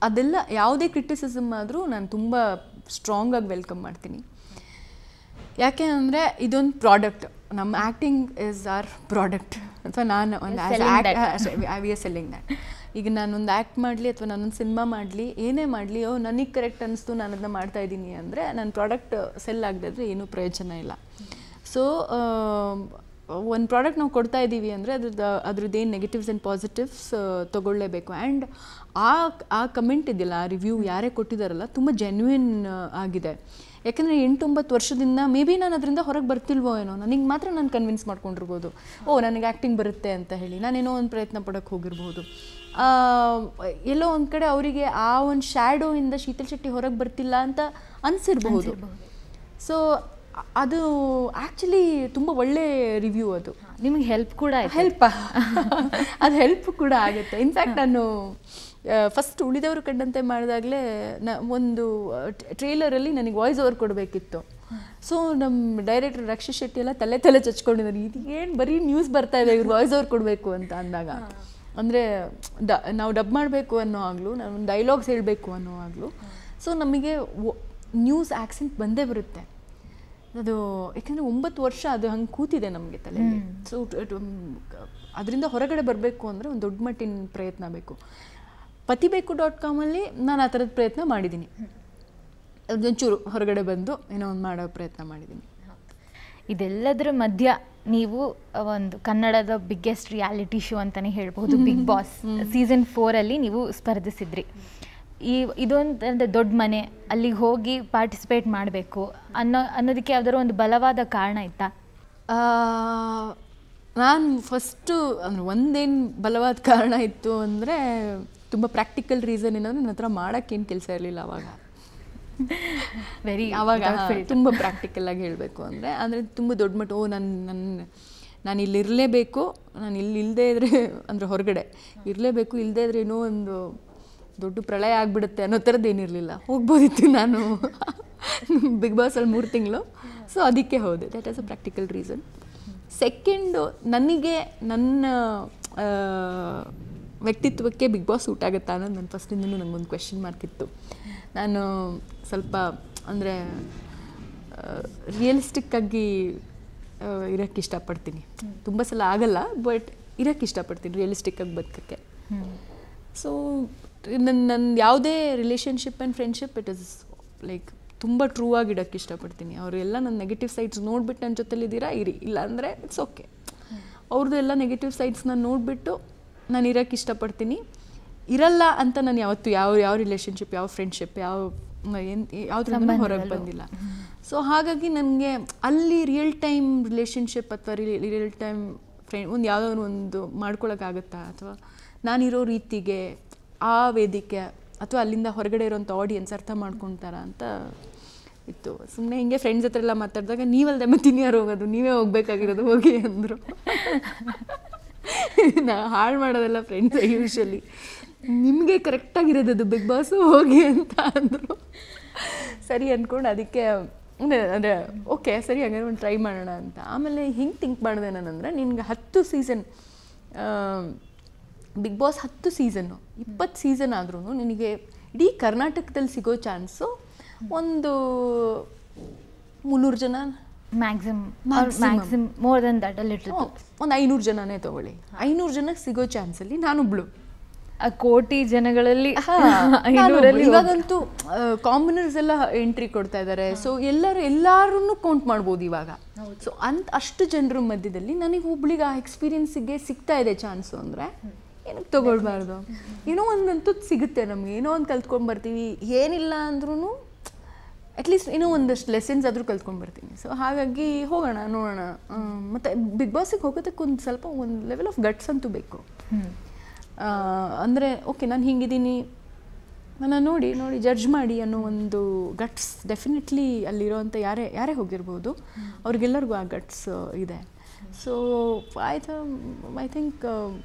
ಅದೆಲ್ಲ ಯಾವುದೇ ಕ್ರಿಟಿಸಿಸಮ್ ಆದರೂ ನಾನು ತುಂಬ ಸ್ಟ್ರಾಂಗಾಗಿ ವೆಲ್ಕಮ್ ಮಾಡ್ತೀನಿ. ಯಾಕೆ ಅಂದರೆ ಇದೊಂದು ಪ್ರಾಡಕ್ಟ್, ನಮ್ಮ ಆ್ಯಕ್ಟಿಂಗ್ ಇಸ್ ಆರ್ ಪ್ರಾಡಕ್ಟ್. ಅಥವಾ ನಾನು ಒಂದು ವಿ ಆರ್ ಸೆಲ್ಲಿಂಗ್ ದ್ಯಾಟ್. ಈಗ ನಾನೊಂದು ಆ್ಯಕ್ಟ್ ಮಾಡಲಿ ಅಥವಾ ನಾನೊಂದು ಸಿನಿಮಾ ಮಾಡಲಿ, ಏನೇ ಮಾಡಲಿ, ನನಗೆ ಕರೆಕ್ಟ್ ಅನ್ನಿಸ್ತು, ನಾನು ಅದನ್ನ ಮಾಡ್ತಾಯಿದ್ದೀನಿ ಅಂದರೆ ನನ್ನ ಪ್ರಾಡಕ್ಟ್ ಸೆಲ್ ಆಗದಿದ್ರೆ ಏನೂ ಪ್ರಯೋಜನ ಇಲ್ಲ. ಸೊ ಒಂದು ಪ್ರಾಡಕ್ಟ್ ನಾವು ಕೊಡ್ತಾ ಇದ್ದೀವಿ ಅಂದರೆ ಅದ್ರದ್ದು ಏನು ನೆಗೆಟಿವ್ಸ್ ಆ್ಯಂಡ್ ಪಾಸಿಟಿವ್ಸ್ ತೊಗೊಳ್ಳೇಬೇಕು. ಆ್ಯಂಡ್ ಆ ಕಮೆಂಟ್ ಇದೆಯಲ್ಲ, ಆ ರಿವ್ಯೂ ಯಾರೇ ಕೊಟ್ಟಿದ್ದಾರಲ್ಲ, ತುಂಬ ಜೆನ್ಯೂನ್ ಆಗಿದೆ. ಯಾಕೆಂದರೆ 8-9 ವರ್ಷದಿಂದ ಮೇ ಬಿ ನಾನು ಅದರಿಂದ ಹೊರಗೆ ಬರ್ತಿಲ್ವೋ ಏನೋ, ನನಗೆ ಮಾತ್ರ ನಾನು ಕನ್ವಿನ್ಸ್ ಮಾಡ್ಕೊಂಡಿರ್ಬೋದು, ನನಗೆ ಆ್ಯಕ್ಟಿಂಗ್ ಬರುತ್ತೆ ಅಂತ ಹೇಳಿ ನಾನೇನೋ ಒಂದು ಪ್ರಯತ್ನ ಪಡೋಕ್ಕೆ ಹೋಗಿರ್ಬೋದು. ಎಲ್ಲೋ ಒಂದು ಕಡೆ ಅವರಿಗೆ ಆ ಒಂದು ಶ್ಯಾಡೋಯಿಂದ ಶೀತಲ್ ಶೆಟ್ಟಿ ಹೊರಗೆ ಬರ್ತಿಲ್ಲ ಅಂತ ಅನಿಸಿರ್ಬಹುದು. ಸೊ ಅದು ಆ್ಯಕ್ಚುಲಿ ತುಂಬ ಒಳ್ಳೆ ರಿವ್ಯೂ. ಅದು ನಿಮಗೆ ಹೆಲ್ಪ್ ಕೂಡ ಅದು ಹೆಲ್ಪ್ ಕೂಡ ಆಗುತ್ತೆ. ಇನ್ಫ್ಯಾಕ್ಟ್ ನಾನು ಫಸ್ಟ್ ಉಳಿದವರು ಕಂಡಂತೆ ಮಾಡಿದಾಗಲೇ ಒಂದು ಟ್ರೇಲರಲ್ಲಿ ನನಗೆ ವಾಯ್ಸ್ ಓವರ್ ಕೊಡಬೇಕಿತ್ತು. ಸೊ ನಮ್ಮ ಡೈರೆಕ್ಟರ್ ರಕ್ಷಿತ್ ಶೆಟ್ಟಿ ಎಲ್ಲ ತಲೆ ಚಚ್ಕೊಂಡಿದ್ದಾರೆ, ಇದು ಏನು ಬರೀ ನ್ಯೂಸ್ ಬರ್ತಾ ಇದೆ, ಇವ್ರು ವಾಯ್ಸ್ ಓವರ್ ಕೊಡಬೇಕು ಅಂತ ಅಂದಾಗ ಅಂದರೆ ನಾವು ಡಬ್ ಮಾಡಬೇಕು ಅನ್ನೋ ಆಗಲೂ ನಾವು ಡೈಲಾಗ್ಸ್ ಹೇಳಬೇಕು ಅನ್ನೋ ಆಗಲೂ ಸೊ ನಮಗೆ ನ್ಯೂಸ್ ಆ್ಯಕ್ಸೆಂಟ್ ಬಂದೇ ಬರುತ್ತೆ. ಅದು ಯಾಕೆಂದರೆ 9 ವರ್ಷ ಅದು ಹಂಗೆ ಕೂತಿದೆ ನಮಗೆ ತಲೆಯಲ್ಲಿ. ಸೊ ಅದರಿಂದ ಹೊರಗಡೆ ಬರಬೇಕು ಅಂದರೆ ಒಂದು ದೊಡ್ಡ ಮಟ್ಟಿನ ಪ್ರಯತ್ನ ಬೇಕು. patibeku.com ನಾನು ಆ ಥರದ ಪ್ರಯತ್ನ ಮಾಡಿದ್ದೀನಿ. ಒಂಚೂರು ಹೊರಗಡೆ ಬಂದು ಏನೋ ಒಂದು ಮಾಡೋ ಪ್ರಯತ್ನ ಮಾಡಿದ್ದೀನಿ. ಇದೆಲ್ಲದರ ಮಧ್ಯ ನೀವು ಒಂದು ಕನ್ನಡದ ಬಿಗ್ಗೆಸ್ಟ್ ರಿಯಾಲಿಟಿ ಶೋ ಅಂತಲೇ ಹೇಳ್ಬೋದು, ಬಿಗ್ ಬಾಸ್ ಸೀಸನ್ 4 ನೀವು ಸ್ಪರ್ಧಿಸಿದ್ರಿ. ಇದೊಂದು ದೊಡ್ಡ ಮನೆ, ಅಲ್ಲಿಗೆ ಹೋಗಿ ಪಾರ್ಟಿಸಿಪೇಟ್ ಮಾಡಬೇಕು ಅನ್ನೋದಕ್ಕೆ ಯಾವ್ದಾದ್ರು ಒಂದು ಬಲವಾದ ಕಾರಣ ಇತ್ತಾ? ನಾನು ಫಸ್ಟು ಅಂದರೆ ಒಂದೇನು ಬಲವಾದ ಕಾರಣ ಇತ್ತು ಅಂದರೆ ತುಂಬ ಪ್ರಾಕ್ಟಿಕಲ್ ರೀಸನ್ ಏನಂದರೆ ನನ್ನ ಹತ್ರ ಮಾಡೋಕ್ಕೇನು ಕೆಲಸ ಇರಲಿಲ್ಲ ಅವಾಗ. ಆವಾಗ ತುಂಬ ಪ್ರಾಕ್ಟಿಕಲಾಗಿ ಹೇಳಬೇಕು ಅಂದರೆ ತುಂಬ ದೊಡ್ಡ ಮಟ್ಟ ನಾನು ಇಲ್ಲಿ ಇರಲೇಬೇಕು, ನಾನು ಇಲ್ಲಿ ಇಲ್ಲದೇ ಇದ್ದರೆ ಅಂದರೆ ಹೊರಗಡೆ ಇರಲೇಬೇಕು, ಇಲ್ಲದೇ ಇದ್ರೆ ಏನೋ ಒಂದು ದೊಡ್ಡ ಪ್ರಳಯ ಆಗಿಬಿಡುತ್ತೆ ಅನ್ನೋ ಥರದ್ದು ಏನಿರಲಿಲ್ಲ. ಹೋಗ್ಬೋದಿತ್ತು ನಾನು ಬಿಗ್ ಬಾಸಲ್ಲಿ 3 ತಿಂಗಳು. ಸೊ ಅದಕ್ಕೆ ಹೋದೆ. That is a practical reason. Second, ನನಗೆ ನನ್ನ ವ್ಯಕ್ತಿತ್ವಕ್ಕೆ ಬಿಗ್ ಬಾಸ್ ಸೂಟ್ ಆಗುತ್ತಾ ಅನ್ನೋದು ನನ್ನ ಫಸ್ಟಿಂದನೂ ನನಗೊಂದು ಕ್ವೆಶ್ಚನ್ ಮಾರ್ಕ್ ಇತ್ತು. ನಾನು ಸ್ವಲ್ಪ ಅಂದರೆ ರಿಯಲಿಸ್ಟಿಕ್ಕಾಗಿ ಇರೋಕ್ಕೆ ಇಷ್ಟಪಡ್ತೀನಿ. ತುಂಬ ಸಲ ಆಗಲ್ಲ, ಬಟ್ ಇರೋಕ್ಕೆ ಇಷ್ಟಪಡ್ತೀನಿ ರಿಯಲಿಸ್ಟಿಕ್ಕಾಗಿ ಬದುಕೋಕ್ಕೆ. ಸೊ ನನ್ನ ಯಾವುದೇ relationship and friendship it is like ತುಂಬ ಟ್ರೂ ಆಗಿ ಇಡೋಕ್ಕೆ ಇಷ್ಟಪಡ್ತೀನಿ. ಅವರೆಲ್ಲ ನನ್ನ ನೆಗೆಟಿವ್ ಸೈಡ್ಸ್ ನೋಡಿಬಿಟ್ಟು ನನ್ನ ಜೊತೆಲಿದ್ದೀರಾ ಇರಿ, ಇಲ್ಲ ಅಂದರೆ ಇಟ್ಸ್ ಓಕೆ. ಅವ್ರದ್ದು ಎಲ್ಲ ನೆಗೆಟಿವ್ ಸೈಡ್ಸ್ನ ನೋಡಿಬಿಟ್ಟು ನಾನು ಇರೋಕ್ಕೆ ಇಷ್ಟಪಡ್ತೀನಿ. ಇರಲ್ಲ ಅಂತ ನಾನು ಯಾವತ್ತೂ ಯಾವ ರಿಲೇಷನ್ಶಿಪ್, ಯಾವ ಫ್ರೆಂಡ್ಶಿಪ್, ಯಾವುದ್ರಿಂದ ಹೊರಗೆ ಬಂದಿಲ್ಲ. ಸೊ ಹಾಗಾಗಿ ನನಗೆ ಅಲ್ಲಿ ರಿಯಲ್ ಟೈಮ್ ರಿಲೇಷನ್ಶಿಪ್ ಅಥವಾ ರಿಯಲ್ ಟೈಮ್ ಫ್ರೆಂಡ್ ಯಾವುದಾದ್ರು ಒಂದು ಮಾಡ್ಕೊಳಕ್ಕಾಗತ್ತಾ, ಅಥವಾ ನಾನಿರೋ ರೀತಿಗೆ ಆ ವೇದಿಕೆ ಅಥವಾ ಅಲ್ಲಿಂದ ಹೊರಗಡೆ ಇರೋಂಥ ಆಡಿಯನ್ಸ್ ಅರ್ಥ ಮಾಡ್ಕೊತಾರ ಅಂತ ಇತ್ತು. ಸುಮ್ಮನೆ ಹಿಂಗೆ ಫ್ರೆಂಡ್ಸ್ ಹತ್ರ ಎಲ್ಲ ಮಾತಾಡಿದಾಗ ನೀವಲ್ದೆ ಮತ್ತೆ ಇನ್ಯಾರು ಹೋಗೋದು, ನೀವೇ ಹೋಗ್ಬೇಕಾಗಿರೋದು, ಹೋಗಿ ಅಂದರು. ನಾ ಹಾಳು ಮಾಡೋದೆಲ್ಲ ಫ್ರೆಂಡ್ಸ್ ಯೂಶ್ವಲಿ, ನಿಮಗೆ ಕರೆಕ್ಟಾಗಿರೋದು ಬಿಗ್ ಬಾಸು ಹೋಗಿ ಅಂತ ಅಂದರು. ಸರಿ ಅಂದ್ಕೊಂಡು ಅದಕ್ಕೆ ಅಂದರೆ ಓಕೆ ಸರಿ ಹಾಗಾದ್ರೆ ಒಂದು ಟ್ರೈ ಮಾಡೋಣ ಅಂತ. ಆಮೇಲೆ ಹಿಂಗೆ ಥಿಂಕ್ ಮಾಡಿದೆ ನಾನಂದರೆ, ನಿನ್ಗೆ 10 season Bigg Boss 10 season 20 season ಆದ್ರೂ ನಿನಗೆ ಇಡೀ ಕರ್ನಾಟಕದಲ್ಲಿ ಸಿಗೋ ಚಾನ್ಸು ಒಂದು 300 ಜನ maximum, more than that a little, ಒಂದು 500 ಜನನೇ ತೊಗೊಳ್ಳಿ. 500 ಜನಕ್ಕೆ ಸಿಗೋ ಚಾನ್ಸಲ್ಲಿ ನಾನೊಬ್ಳು. ಕೋಟಿ ಜನಗಳಲ್ಲಿ ಇವಾಗಂತೂ ಕಾಮನರ್ಸ್ ಎಲ್ಲ ಎಂಟ್ರಿ ಕೊಡ್ತಾ ಇದ್ದಾರೆ. ಸೊ ಎಲ್ಲರೂ ಕೌಂಟ್ ಮಾಡ್ಬೋದು ಇವಾಗ. ಸೊ ಅಷ್ಟು ಜನರ ಮಧ್ಯದಲ್ಲಿ ನನಗೆ ಒಬ್ಳಿಗೆ ಆ ಎಕ್ಸ್ಪೀರಿಯನ್ಸಿಗೆ ಸಿಗ್ತಾ ಇದೆ ಚಾನ್ಸು ಅಂದರೆ ಏನಕ್ಕೆ ತೊಗೊಳ್ಬಾರ್ದು? ಏನೋ ಒಂದಂತೂ ಸಿಗುತ್ತೆ ನಮಗೆ, ಏನೋ ಒಂದು ಕಲ್ತ್ಕೊಂಡು ಬರ್ತೀವಿ. ಏನಿಲ್ಲ ಅಂದ್ರೂ ಅಟ್ಲೀಸ್ಟ್ ಏನೋ ಒಂದಷ್ಟು ಲೆಸನ್ಸ್ ಆದರೂ ಕಲ್ತ್ಕೊಂಡು ಬರ್ತೀನಿ. ಸೊ ಹಾಗಾಗಿ ಹೋಗೋಣ, ನೋಡೋಣ. ಮತ್ತು ಬಿಗ್ ಬಾಸಿಗೆ ಹೋಗೋದಕ್ಕೆ ಒಂದು ಲೆವೆಲ್ ಆಫ್ ಗಟ್ಸ್ ಅಂತೂ ಬೇಕು. ಅಂದರೆ ಓಕೆ ನಾನು ಹಿಂಗಿದ್ದೀನಿ, ನಾನು ನೋಡಿ ಜಡ್ಜ್ ಮಾಡಿ ಅನ್ನೋ ಒಂದು ಗಟ್ಸ್ ಡೆಫಿನೆಟ್ಲಿ ಅಲ್ಲಿರೋವಂಥ ಯಾರೇ ಹೋಗಿರ್ಬೋದು, ಅವ್ರಿಗೆಲ್ಲರಿಗೂ ಆ ಗಟ್ಸ್ ಇದೆ. So I think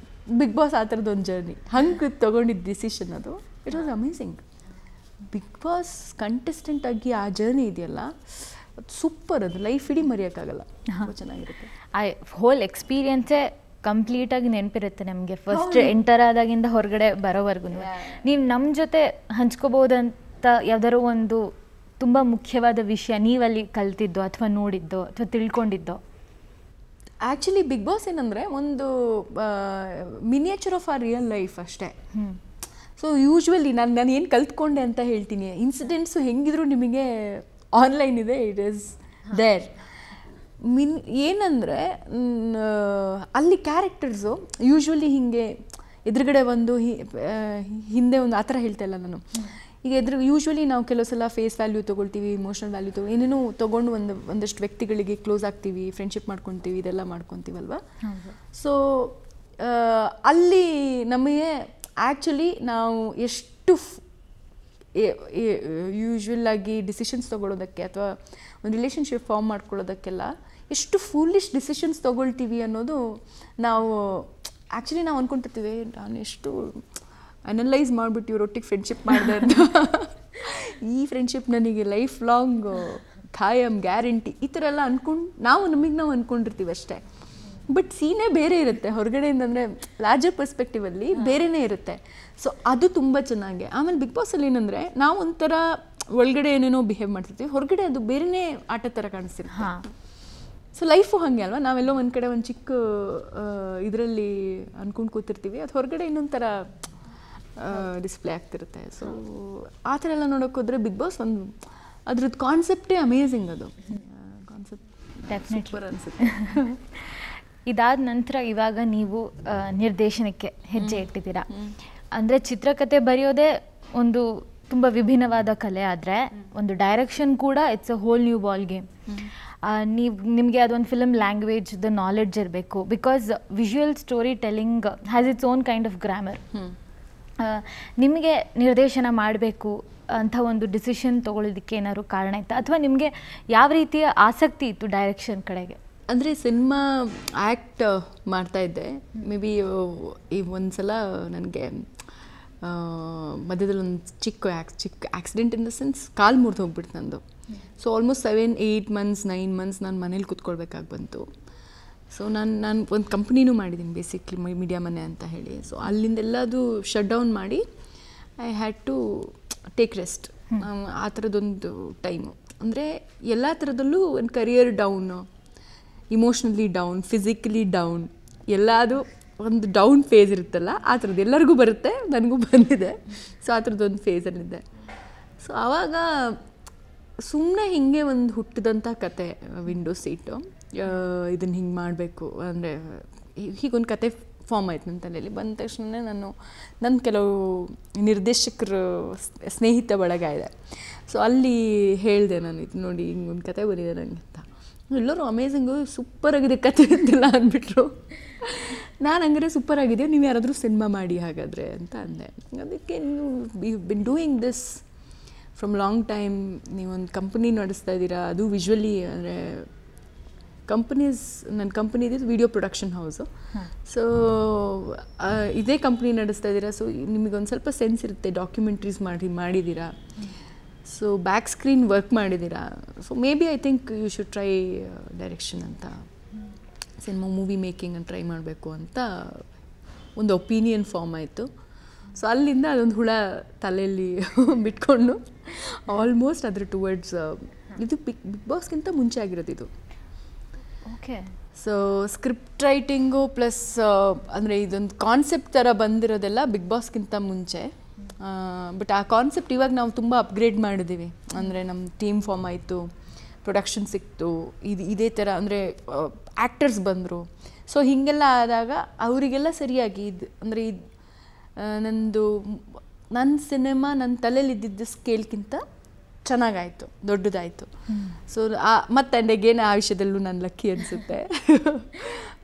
Bigg Boss ಆ ಥರದ್ದೊಂದು ಜರ್ನಿ, ಹಂಗೆ ತೊಗೊಂಡಿದ್ದ ಡಿಸಿಷನ್ ಅದು. It was amazing. Bigg Boss contestant ಆಗಿ ಆ ಜರ್ನಿ ಇದೆಯಲ್ಲ, ಅದು ಸೂಪರ್. ಅದು ಲೈಫ್ ಇಡೀ ಮರೆಯೋಕ್ಕಾಗಲ್ಲ, ಚೆನ್ನಾಗಿರುತ್ತೆ. ಆ ಹೋಲ್ ಎಕ್ಸ್ಪೀರಿಯನ್ಸೇ ಕಂಪ್ಲೀಟಾಗಿ ನೆನಪಿರುತ್ತೆ ನಮಗೆ, ಫಸ್ಟ್ ಎಂಟರ್ ಆದಾಗಿಂದ ಹೊರಗಡೆ ಬರೋವರೆಗೂ. ನೀವು ನಮ್ಮ ಜೊತೆ ಹಂಚ್ಕೋಬೋದಂತ ಯಾವ್ದಾದ್ರು ಒಂದು ತುಂಬ ಮುಖ್ಯವಾದ ವಿಷಯ ನೀವಲ್ಲಿ ಕಲ್ತಿದ್ದೋ ಅಥವಾ ನೋಡಿದ್ದೋ ಅಥವಾ ತಿಳ್ಕೊಂಡಿದ್ದೋ? ಆ್ಯಕ್ಚುಲಿ ಬಿಗ್ ಬಾಸ್ ಏನಂದರೆ ಒಂದು miniature of our real life ಅಷ್ಟೇ. ಸೊ ಯೂಶ್ವಲಿ ನಾನು ಏನು ಕಲ್ತ್ಕೊಂಡೆ ಅಂತ ಹೇಳ್ತೀನಿ. ಇನ್ಸಿಡೆಂಟ್ಸು ಹೆಂಗಿದ್ರು ನಿಮಗೆ ಆನ್ಲೈನ್ ಇದೆ, ಇಟ್ ಈಸ್ ದೇರ್. ಏನಂದರೆ ಅಲ್ಲಿ ಕ್ಯಾರೆಕ್ಟರ್ಸು ಯೂಶ್ವಲಿ ಹೀಗೆ ಎದುರುಗಡೆ ಒಂದು ಹಿಂದೆ ಒಂದು ಆ ಥರ ಹೇಳ್ತಾ ಇಲ್ಲ ನಾನು. ಈಗ ಯೂಶ್ವಲಿ ನಾವು ಕೆಲವು ಸಲ ಫೇಸ್ ವ್ಯಾಲ್ಯೂ ತೊಗೊಳ್ತೀವಿ, ಇಮೋಷನಲ್ ವ್ಯಾಲ್ಯೂ ಏನೇನೋ ತೊಗೊಂಡು ಒಂದಷ್ಟು ವ್ಯಕ್ತಿಗಳಿಗೆ ಕ್ಲೋಸ್ ಆಗ್ತೀವಿ, ಫ್ರೆಂಡ್ಶಿಪ್ ಮಾಡ್ಕೊತೀವಿ, ಇದೆಲ್ಲ ಮಾಡ್ಕೊತೀವಲ್ವ. ಸೊ ಅಲ್ಲಿ ನಮಗೆ ಆ್ಯಕ್ಚುಲಿ ನಾವು ಎಷ್ಟು ಯೂಶ್ವಲಾಗಿ ಡಿಸಿಷನ್ಸ್ ತೊಗೊಳೋದಕ್ಕೆ ಅಥವಾ ಒಂದು ರಿಲೇಷನ್ಶಿಪ್ ಫಾರ್ಮ್ ಮಾಡ್ಕೊಳ್ಳೋದಕ್ಕೆಲ್ಲ ಎಷ್ಟು ಫೂಲಿಶ್ ಡಿಸಿಷನ್ಸ್ ತೊಗೊಳ್ತೀವಿ ಅನ್ನೋದು ನಾವು ಆ್ಯಕ್ಚುಲಿ ನಾವು ಅಂದ್ಕೊಂಡಿರ್ತೀವಿ. ನಾನು ಎಷ್ಟು ಅನಲೈಸ್ ಮಾಡಿಬಿಟ್ಟು ಇವರೊಟ್ಟಿಗೆ ಫ್ರೆಂಡ್ಶಿಪ್ ಮಾಡಿದೆ ಅಂತ, ಈ ಫ್ರೆಂಡ್ಶಿಪ್ ನನಗೆ ಲೈಫ್ ಲಾಂಗ್ ಖಾಯಂ ಗ್ಯಾರಂಟಿ, ಈ ಥರ ಎಲ್ಲ ನಮಗೆ ನಾವು ಅಂದ್ಕೊಂಡಿರ್ತೀವಿ ಅಷ್ಟೇ. ಬಟ್ ಸೀನೇ ಬೇರೆ ಇರುತ್ತೆ ಹೊರಗಡೆಯಿಂದ, ಅಂದರೆ ಲಾರ್ಜರ್ ಪರ್ಸ್ಪೆಕ್ಟಿವಲ್ಲಿ ಬೇರೆಯೇ ಇರುತ್ತೆ. ಸೊ ಅದು ತುಂಬ ಚೆನ್ನಾಗಿ. ಆಮೇಲೆ ಬಿಗ್ ಬಾಸಲ್ಲಿ ಏನಂದರೆ ನಾವು ಒಂಥರ ಒಳಗಡೆ ಏನೇನೋ ಬಿಹೇವ್ ಮಾಡ್ತಿರ್ತೀವಿ, ಹೊರಗಡೆ ಅದು ಬೇರೆಯೇ ಆಟ ಥರ ಕಾಣಿಸ್ತಿರುತ್ತೆ. ಸೊ ಲೈಫು ಹಾಗೆ ಅಲ್ವಾ, ನಾವೆಲ್ಲೋ ಒಂದು ಕಡೆ ಒಂದು ಚಿಕ್ಕ ಇದರಲ್ಲಿ ಅಂದ್ಕೊಂಡು ಕೂತಿರ್ತೀವಿ, ಅದು ಹೊರಗಡೆ ಇನ್ನೊಂದು ಥರ ಡಿಸ್ಪ್ಲೇ ಆಗ್ತಿರುತ್ತೆ. ಸೊ ಆ ಥರ ಎಲ್ಲ ನೋಡೋಕೆ ಹೋದರೆ ಬಿಗ್ ಬಾಸ್ ಒಂದು ಅದ್ರದ್ದು ಕಾನ್ಸೆಪ್ಟೇ ಅಮೇಝಿಂಗ್. ಅದು ಕಾನ್ಸೆಪ್ಟ್ ಡೆಫಿನೆಟ್ಲಿ ಅನಿಸುತ್ತೆ. ಇದಾದ ನಂತರ ಇವಾಗ ನೀವು ನಿರ್ದೇಶನಕ್ಕೆ ಹೆಜ್ಜೆ ಇಟ್ಟಿದ್ದೀರಾ. ಅಂದರೆ ಚಿತ್ರಕಥೆ ಬರೆಯೋದೇ ಒಂದು ತುಂಬ ವಿಭಿನ್ನವಾದ ಕಲೆ, ಆದರೆ ಒಂದು ಡೈರೆಕ್ಷನ್ ಕೂಡ it's a hole new ball game. ನಿಮಗೆ ಅದೊಂದು ಫಿಲಮ್ ಲ್ಯಾಂಗ್ವೇಜ್ದ ನಾಲೆಡ್ಜ್ ಇರಬೇಕು, because visual story telling has its own kind of grammar. ನಿಮಗೆ ನಿರ್ದೇಶನ ಮಾಡಬೇಕು ಅಂತ ಒಂದು ಡಿಸಿಷನ್ ತೊಗೊಳ್ಳೋದಕ್ಕೆ ಏನಾದ್ರು ಕಾರಣ ಇತ್ತಾ, ಅಥವಾ ನಿಮಗೆ ಯಾವ ರೀತಿಯ ಆಸಕ್ತಿ ಇತ್ತು ಡೈರೆಕ್ಷನ್ ಕಡೆಗೆ? ಅಂದರೆ ಸಿನಿಮಾ ಆ್ಯಕ್ಟ್ ಮಾಡ್ತಾಯಿದ್ದೆ. ಮೇ ಬಿ ಈ ಒಂದು ಸಲ ನನಗೆ ಮಧ್ಯದಲ್ಲಿ ಒಂದು ಚಿಕ್ಕ ಆಕ್ಸಿಡೆಂಟ್ ಇನ್ ದ ಸೆನ್ಸ್ ಕಾಲು ಮುರಿದು ಹೋಗ್ಬಿಡ್ತು ನಂದು. ಸೊ ಆಲ್ಮೋಸ್ಟ್ 7-8 ಮಂತ್ಸ್ 9 ಮಂತ್ಸ್ ನಾನು ಮನೇಲಿ ಕೂತ್ಕೊಳ್ಬೇಕಾಗಿ ಬಂತು. ಸೊ ನಾನು ಒಂದು ಕಂಪ್ನಿನೂ ಮಾಡಿದ್ದೀನಿ, ಬೇಸಿಕ್ಲಿ ಮೀಡಿಯಾ ಮನೆ ಅಂತ ಹೇಳಿ. ಸೊ ಅಲ್ಲಿಂದೆಲ್ಲದು ಶಟ್ ಡೌನ್ ಮಾಡಿ I had to take rest. ಆ ಥರದೊಂದು ಟೈಮು, ಅಂದರೆ ಎಲ್ಲ ಥರದಲ್ಲೂ ಒಂದು career down, emotionally down, physically down, ಎಲ್ಲದು ಒಂದು ಡೌನ್ ಫೇಸ್ ಇರುತ್ತಲ್ಲ, ಆ ಥರದ್ದು ಎಲ್ಲರಿಗೂ ಬರುತ್ತೆ, ನನಗೂ ಬಂದಿದೆ. ಸೊ ಆ ಥರದ್ದೊಂದು ಫೇಸಲ್ಲಿದ್ದೆ. ಸೊ ಆವಾಗ ಸುಮ್ಮನೆ ಹೀಗೆ ಒಂದು ಹುಟ್ಟಿದಂಥ ಕತೆ ವಿಂಡೋ ಸೀಟು, ಇದನ್ನು ಹಿಂಗೆ ಮಾಡಬೇಕು ಅಂದರೆ ಹೀಗೊಂದು ಕತೆ ಫಾರ್ಮ್ ಆಯ್ತು ನನ್ನ ತಲೆಯಲ್ಲಿ. ಬಂದ ತಕ್ಷಣ ನನ್ನ ಕೆಲವು ನಿರ್ದೇಶಕರು ಸ್ನೇಹಿತ ಬಳಗ ಇದೆ. ಸೊ ಅಲ್ಲಿ ಹೇಳಿದೆ ನಾನು, ಇದು ನೋಡಿ ಹಿಂಗೊಂದು ಕತೆ ಬಂದಿದೆ ನನಗೆ ಅಂತ. ಎಲ್ಲರೂ ಅಮೇಝಿಂಗು, ಸೂಪರಾಗಿದೆ ಕತೆ ಅಂತೆಲ್ಲ ಅಂದ್ಬಿಟ್ರು. ನಾನು ಹಂಗಾರೆ ಸೂಪರಾಗಿದೆ, ನೀವು ಯಾರಾದರೂ ಸಿನಿಮಾ ಮಾಡಿ ಹಾಗಾದರೆ ಅಂತ ಅಂದೆ. ಅದಕ್ಕೆ ನೀವು been doing this from long time, ನೀವೊಂದು ಕಂಪ್ನಿ ನಡೆಸ್ತಾ ಇದ್ದೀರಾ, ಅದು ವಿಜುವಲಿ ಅಂದರೆ ನನ್ನ ಕಂಪ್ನಿ ಇದ್ದಿದ್ದು ವಿಡಿಯೋ ಪ್ರೊಡಕ್ಷನ್ ಹೌಸು. ಸೊ ಇದೇ ಕಂಪ್ನಿ ನಡೆಸ್ತಾ ಇದ್ದೀರಾ, ಸೊ ನಿಮಗೊಂದು ಸ್ವಲ್ಪ ಸೆನ್ಸ್ ಇರುತ್ತೆ, ಡಾಕ್ಯುಮೆಂಟ್ರೀಸ್ ಮಾಡಿದ್ದೀರಾ, ಸೊ ಬ್ಯಾಕ್ ಸ್ಕ್ರೀನ್ ವರ್ಕ್ ಮಾಡಿದ್ದೀರಾ. So maybe I think you should try direction ಅಂತ, ಸಿನಿಮಾ ಮೂವಿ ಮೇಕಿಂಗ್ ಅಂತ ಟ್ರೈ ಮಾಡಬೇಕು ಅಂತ ಒಂದು ಒಪಿನಿಯನ್ ಫಾರ್ಮ್ ಆಯಿತು. ಸೊ ಅಲ್ಲಿಂದ ಅದೊಂದು ಹುಳ ತಲೆಯಲ್ಲಿ ಬಿಟ್ಕೊಂಡು ಆಲ್ಮೋಸ್ಟ್ ಅದ್ರ ಟುವರ್ಡ್ಸ್ ಇದು ಬಿಗ್ ಬಾಸ್ಗಿಂತ ಮುಂಚೆ ಆಗಿರೋದು ಇದು. Okay. So script writing plus ಅಂದರೆ ಇದೊಂದು ಕಾನ್ಸೆಪ್ಟ್ ಥರ ಬಂದಿರೋದೆಲ್ಲ ಬಿಗ್ ಬಾಸ್ಗಿಂತ ಮುಂಚೆ. ಬಟ್ ಆ ಕಾನ್ಸೆಪ್ಟ್ ಇವಾಗ ನಾವು ತುಂಬ ಅಪ್ಗ್ರೇಡ್ ಮಾಡಿದ್ದೀವಿ. ಅಂದರೆ ನಮ್ಮ ಟೀಮ್ ಫಾರ್ಮ್ ಆಯಿತು, ಪ್ರೊಡಕ್ಷನ್ ಸಿಕ್ತು, ಇದೇ ಥರ ಅಂದರೆ ಆ್ಯಕ್ಟರ್ಸ್ ಬಂದರು. ಸೊ ಹೀಗೆಲ್ಲ ಆದಾಗ ಅವರಿಗೆಲ್ಲ ಸರಿಯಾಗಿ ಅಂದರೆ ನನ್ನ ಸಿನಿಮಾ ನನ್ನ ತಲೆಯಲ್ಲಿ ಇದ್ದಿದ್ದ ಸ್ಕೇಲ್ಗಿಂತ ಚೆನ್ನಾಗಾಯಿತು, ದೊಡ್ಡದಾಯಿತು. ಸೊ ಮತ್ತು ಅಗೇನ್ ಆ ವಿಷಯದಲ್ಲೂ ನಾನು ಲಕ್ಕಿ ಅನಿಸುತ್ತೆ.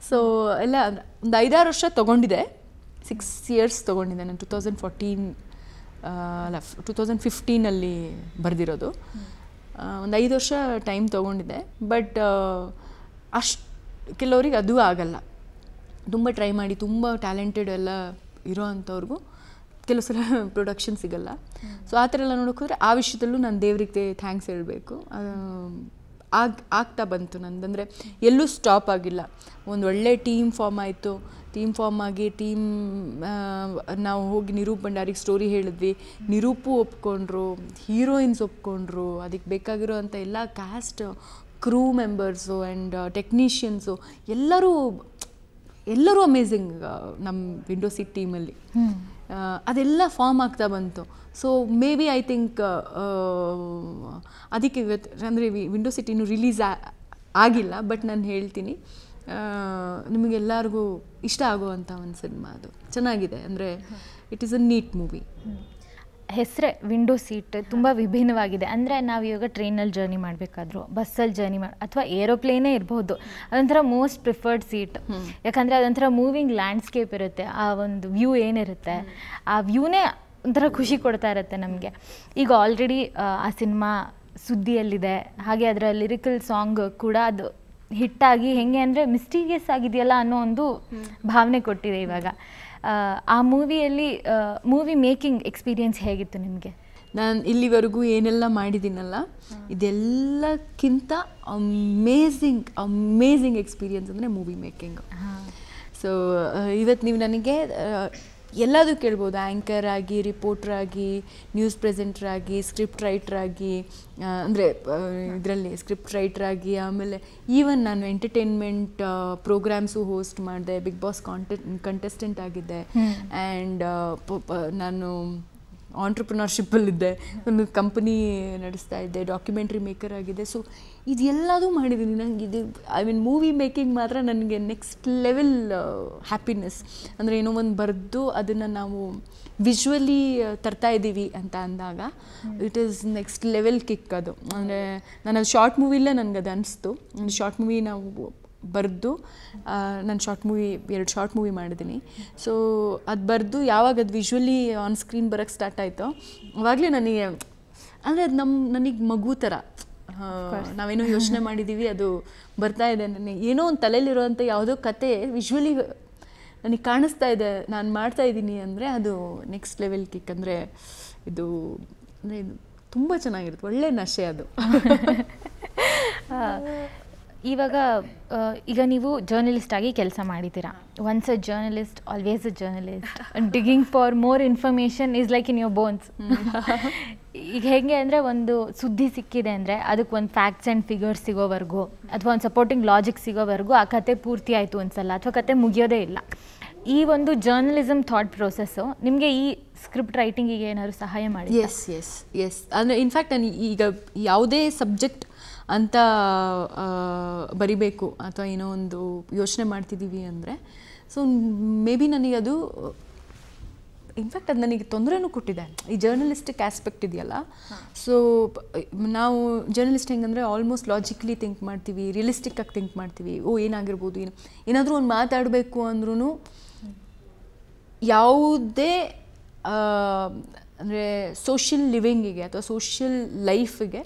ಸೊ ಎಲ್ಲ ಒಂದು 5-6 ವರ್ಷ ತೊಗೊಂಡಿದೆ, 6 years ತೊಗೊಂಡಿದ್ದೆ ನಾನು. 2015 ಬರೆದಿರೋದು. ಒಂದು 5 ವರ್ಷ ಟೈಮ್ ತೊಗೊಂಡಿದ್ದೆ. ಬಟ್ ಅಷ್ಟು ಕೆಲವ್ರಿಗೆ ಅದು ಆಗಲ್ಲ. ತುಂಬ ಟ್ರೈ ಮಾಡಿ ತುಂಬ ಟ್ಯಾಲೆಂಟೆಡ್ ಎಲ್ಲ ಇರೋ ಅಂಥವ್ರಿಗೂ ಕೆಲವು ಸಲ ಪ್ರೊಡಕ್ಷನ್ ಸಿಗಲ್ಲ. ಸೊ ಆ ಥರ ಎಲ್ಲ ನೋಡೋಕ್ಕೋದ್ರೆ ಆ ವಿಷಯದಲ್ಲೂ ನಾನು ದೇವರಿಗೆ ಥ್ಯಾಂಕ್ಸ್ ಹೇಳಬೇಕು. ಆಗ್ತಾ ಬಂತು ನಂದಂದರೆ ಎಲ್ಲೂ ಸ್ಟಾಪ್ ಆಗಿಲ್ಲ. ಒಂದು ಒಳ್ಳೆ ಟೀಮ್ ಫಾರ್ಮ್ ಆಯಿತು. ಟೀಮ್ ಫಾರ್ಮ್ ಆಗಿ ನಾವು ಹೋಗಿ ನಿರೂಪ್ ಭಂಡಾರಿಗೆ ಸ್ಟೋರಿ ಹೇಳಿದ್ವಿ, ನಿರೂಪು ಒಪ್ಕೊಂಡ್ರು, ಹೀರೋಯಿನ್ಸ್ ಒಪ್ಕೊಂಡ್ರು, ಅದಕ್ಕೆ ಬೇಕಾಗಿರೋ ಅಂಥ ಎಲ್ಲ caste, crew members and technicians ಎಲ್ಲರೂ ಅಮೇಝಿಂಗ್ ನಮ್ಮ ವಿಂಡೋ ಸೀಟ್ ಟೀಮಲ್ಲಿ. ಅದೆಲ್ಲ ಫಾರ್ಮ್ ಆಗ್ತಾ ಬಂತು. So maybe I think ಅದಕ್ಕೆ ಅಂದರೆ ವಿಂಡೋ ಸೀಟ್ ಇನ್ನೂ ರಿಲೀಸ್ ಆಗಿಲ್ಲ, ಬಟ್ ನಾನು ಹೇಳ್ತೀನಿ ನಿಮಗೆಲ್ಲರಿಗೂ ಇಷ್ಟ ಆಗುವಂಥ ಒಂದು ಸಿನಿಮಾ. ಅದು ಚೆನ್ನಾಗಿದೆ, ಅಂದರೆ it is a neat movie. ಹೆಸರೇ ವಿಂಡೋ ಸೀಟ್ ತುಂಬ ವಿಭಿನ್ನವಾಗಿದೆ. ಅಂದರೆ ನಾವು ಇವಾಗ ಟ್ರೈನಲ್ಲಿ ಜರ್ನಿ ಮಾಡಬೇಕಾದ್ರೂ, ಬಸ್ಸಲ್ಲಿ ಜರ್ನಿ ಅಥವಾ ಏರೋಪ್ಲೇನೇ ಇರ್ಬೋದು, ಅದೊಂಥರ ಮೋಸ್ಟ್ ಪ್ರಿಫರ್ಡ್ ಸೀಟ್. ಯಾಕಂದರೆ ಅದೊಂಥರ ಮೂವಿಂಗ್ ಲ್ಯಾಂಡ್ಸ್ಕೇಪ್ ಇರುತ್ತೆ. ಆ ಒಂದು ವ್ಯೂ ಏನಿರುತ್ತೆ, ಆ ವ್ಯೂನೇ ಒಂಥರ ಖುಷಿ ಕೊಡ್ತಾ ಇರುತ್ತೆ ನಮಗೆ. ಈಗ ಆಲ್ರೆಡಿ ಆ ಸಿನಿಮಾ ಸುದ್ದಿಯಲ್ಲಿದೆ, ಹಾಗೆ ಅದರ ಲಿರಿಕಲ್ ಸಾಂಗ್ ಕೂಡ ಅದು ಹಿಟ್ಟಾಗಿ ಹೆಂಗೆ ಅಂದರೆ ಮಿಸ್ಟೀರಿಯಸ್ ಆಗಿದೆಯಲ್ಲ ಅನ್ನೋ ಒಂದು ಭಾವನೆ ಕೊಟ್ಟಿದೆ ಇವಾಗ. ಆ ಮೂವಿಯಲ್ಲಿ ಮೂವಿ ಮೇಕಿಂಗ್ ಎಕ್ಸ್ಪೀರಿಯನ್ಸ್ ಹೇಗಿತ್ತು ನಿಮಗೆ? ನಾನು ಇಲ್ಲಿವರೆಗೂ ಏನೆಲ್ಲ ಮಾಡಿದ್ದೀನಲ್ಲ ಇದೆಲ್ಲಕ್ಕಿಂತ ಅಮೇಝಿಂಗ್ ಎಕ್ಸ್ಪೀರಿಯನ್ಸ್ ಅಂದರೆ ಮೂವಿ ಮೇಕಿಂಗು. ಸೊ ಇವತ್ತು ನೀವು ನನಗೆ ಎಲ್ಲದೂ ಕೇಳ್ಬೋದು, ಆ್ಯಂಕರ್ ಆಗಿ, ರಿಪೋರ್ಟರ್ ಆಗಿ, ನ್ಯೂಸ್ ಪ್ರೆಸೆಂಟರ್ ಆಗಿ, ಸ್ಕ್ರಿಪ್ಟ್ ರೈಟರ್ ಆಗಿ, ಅಂದರೆ ಇದರಲ್ಲಿ ಸ್ಕ್ರಿಪ್ಟ್ ರೈಟರ್ ಆಗಿ, ಆಮೇಲೆ ಈವನ್ ನಾನು ಎಂಟರ್ಟೈನ್ಮೆಂಟ್ ಪ್ರೋಗ್ರಾಮ್ಸು ಹೋಸ್ಟ್ ಮಾಡಿದೆ, ಬಿಗ್ ಬಾಸ್ ಕಂಟೆಸ್ಟೆಂಟ್ ಆಗಿದ್ದೆ, ಆ್ಯಂಡ್ ನಾನು ಆಂಟ್ರಪ್ರಿನರ್ಶಿಪ್ಪಲ್ಲಿದ್ದೆ, ಒಂದು ಕಂಪನಿ ನಡೆಸ್ತಾ ಇದ್ದೆ, ಡಾಕ್ಯುಮೆಂಟ್ರಿ ಮೇಕರ್ ಆಗಿದೆ. ಸೊ ಇದೆಲ್ಲದೂ ಮಾಡಿದ್ದೀನಿ. ನನಗೆ ಇದು ಮೂವಿ ಮೇಕಿಂಗ್ ಮಾತ್ರ ನನಗೆ ನೆಕ್ಸ್ಟ್ ಲೆವೆಲ್ ಹ್ಯಾಪಿನೆಸ್. ಅಂದರೆ ಏನೋ ಒಂದು ಬರೆದು ಅದನ್ನು ನಾವು ವಿಜುವಲಿ ತರ್ತಾ ಇದ್ದೀವಿ ಅಂತ ಅಂದಾಗ it is next level kick ಅದು. ಅಂದರೆ ನಾನು ಅದು ಶಾರ್ಟ್ ಮೂವಿಲೇ ನನಗೆ ಅದು ಅನಿಸ್ತು. ಶಾರ್ಟ್ ಮೂವಿ ನಾವು ಬರೆದು ನಾನು ಎರಡು ಶಾರ್ಟ್ ಮೂವಿ ಮಾಡಿದ್ದೀನಿ. ಸೊ ಅದು ಬರೆದು ಯಾವಾಗ ಅದು ವಿಜುವಲಿ ಆನ್ ಸ್ಕ್ರೀನ್ ಬರೋಕ್ಕೆ ಸ್ಟಾರ್ಟ್ ಆಯಿತೋ ಆವಾಗಲೇ ನನಗೆ, ಅಂದರೆ ಅದು ನನಗೆ ಮಗು ಥರ, ನಾವೇನೋ ಯೋಚನೆ ಮಾಡಿದ್ದೀವಿ ಅದು ಬರ್ತಾ ಇದೆ, ನನಗೆ ಏನೋ ಒಂದು ತಲೆಯಲ್ಲಿರೋವಂಥ ಯಾವುದೋ ಕತೆ ವಿಜುವಲಿ ನನಗೆ ಕಾಣಿಸ್ತಾ ಇದೆ, ನಾನು ಮಾಡ್ತಾ ಇದ್ದೀನಿ ಅಂದರೆ ಅದು ನೆಕ್ಸ್ಟ್ ಲೆವೆಲ್ ಕಿಕ್. ಅಂದರೆ ಇದು ಅಂದರೆ ಇದು ತುಂಬ ಚೆನ್ನಾಗಿರುತ್ತೆ, ಒಳ್ಳೆ ನಶೆ ಅದು. ಈಗ ನೀವು ಜರ್ನಲಿಸ್ಟ್ ಆಗಿ ಕೆಲಸ ಮಾಡಿದ್ದೀರಾ. Once a journalist always a journalist. Digging for more information is like in your bones. ಈಗ ಹೇಗೆ ಅಂದರೆ ಒಂದು ಸುದ್ದಿ ಸಿಕ್ಕಿದೆ ಅಂದರೆ ಅದಕ್ಕೆ ಒಂದು ಫ್ಯಾಕ್ಟ್ಸ್ ಆ್ಯಂಡ್ ಫಿಗರ್ಸ್ ಸಿಗೋವರೆಗೂ ಅಥವಾ ಒಂದು ಸಪೋರ್ಟಿಂಗ್ ಲಾಜಿಕ್ ಸಿಗೋವರೆಗೂ ಆ ಕತೆ ಪೂರ್ತಿ ಆಯಿತು ಅನ್ಸಲ್ಲ, ಅಥವಾ ಕತೆ ಮುಗಿಯೋದೇ ಇಲ್ಲ. ಈ ಒಂದು ಜರ್ನಲಿಸಮ್ ಥಾಟ್ ಪ್ರೋಸೆಸ್ಸು ನಿಮಗೆ ಈ ಸ್ಕ್ರಿಪ್ಟ್ ರೈಟಿಂಗಿಗೆ ಏನಾದರೂ ಸಹಾಯ ಮಾಡಿ? ಎಸ್ ಅಂದರೆ ಇನ್ಫ್ಯಾಕ್ಟ್ ನಾನು ಈಗ ಯಾವುದೇ ಸಬ್ಜೆಕ್ಟ್ ಅಂತ ಬರಿಬೇಕು ಅಥವಾ ಏನೋ ಒಂದು ಯೋಚನೆ ಮಾಡ್ತಿದ್ದೀವಿ ಅಂದರೆ, ಸೊ ಮೇ ಬಿ ನನಗದು ಇನ್ಫ್ಯಾಕ್ಟ್ ಅದು ನನಗೆ ತೊಂದರೆನೂ ಕೊಟ್ಟಿದೆ, ಈ ಜರ್ನಲಿಸ್ಟಿಕ್ ಆಸ್ಪೆಕ್ಟ್ ಇದೆಯಲ್ಲ. ಸೊ ನಾವು ಜರ್ನಲಿಸ್ಟ್ ಹೆಂಗಂದರೆ ಆಲ್ಮೋಸ್ಟ್ ಲಾಜಿಕಲಿ ಥಿಂಕ್ ಮಾಡ್ತೀವಿ, ರಿಯಲಿಸ್ಟಿಕ್ಕಾಗಿ ಥಿಂಕ್ ಮಾಡ್ತೀವಿ. ಏನಾಗಿರ್ಬೋದು, ಏನಾದರೂ ಒಂದು ಮಾತಾಡಬೇಕು ಅಂದ್ರೂ ಯಾವುದೇ ಅಂದರೆ ಸೋಷಿಯಲ್ ಲಿವಿಂಗಿಗೆ ಅಥವಾ ಸೋಷಿಯಲ್ ಲೈಫಿಗೆ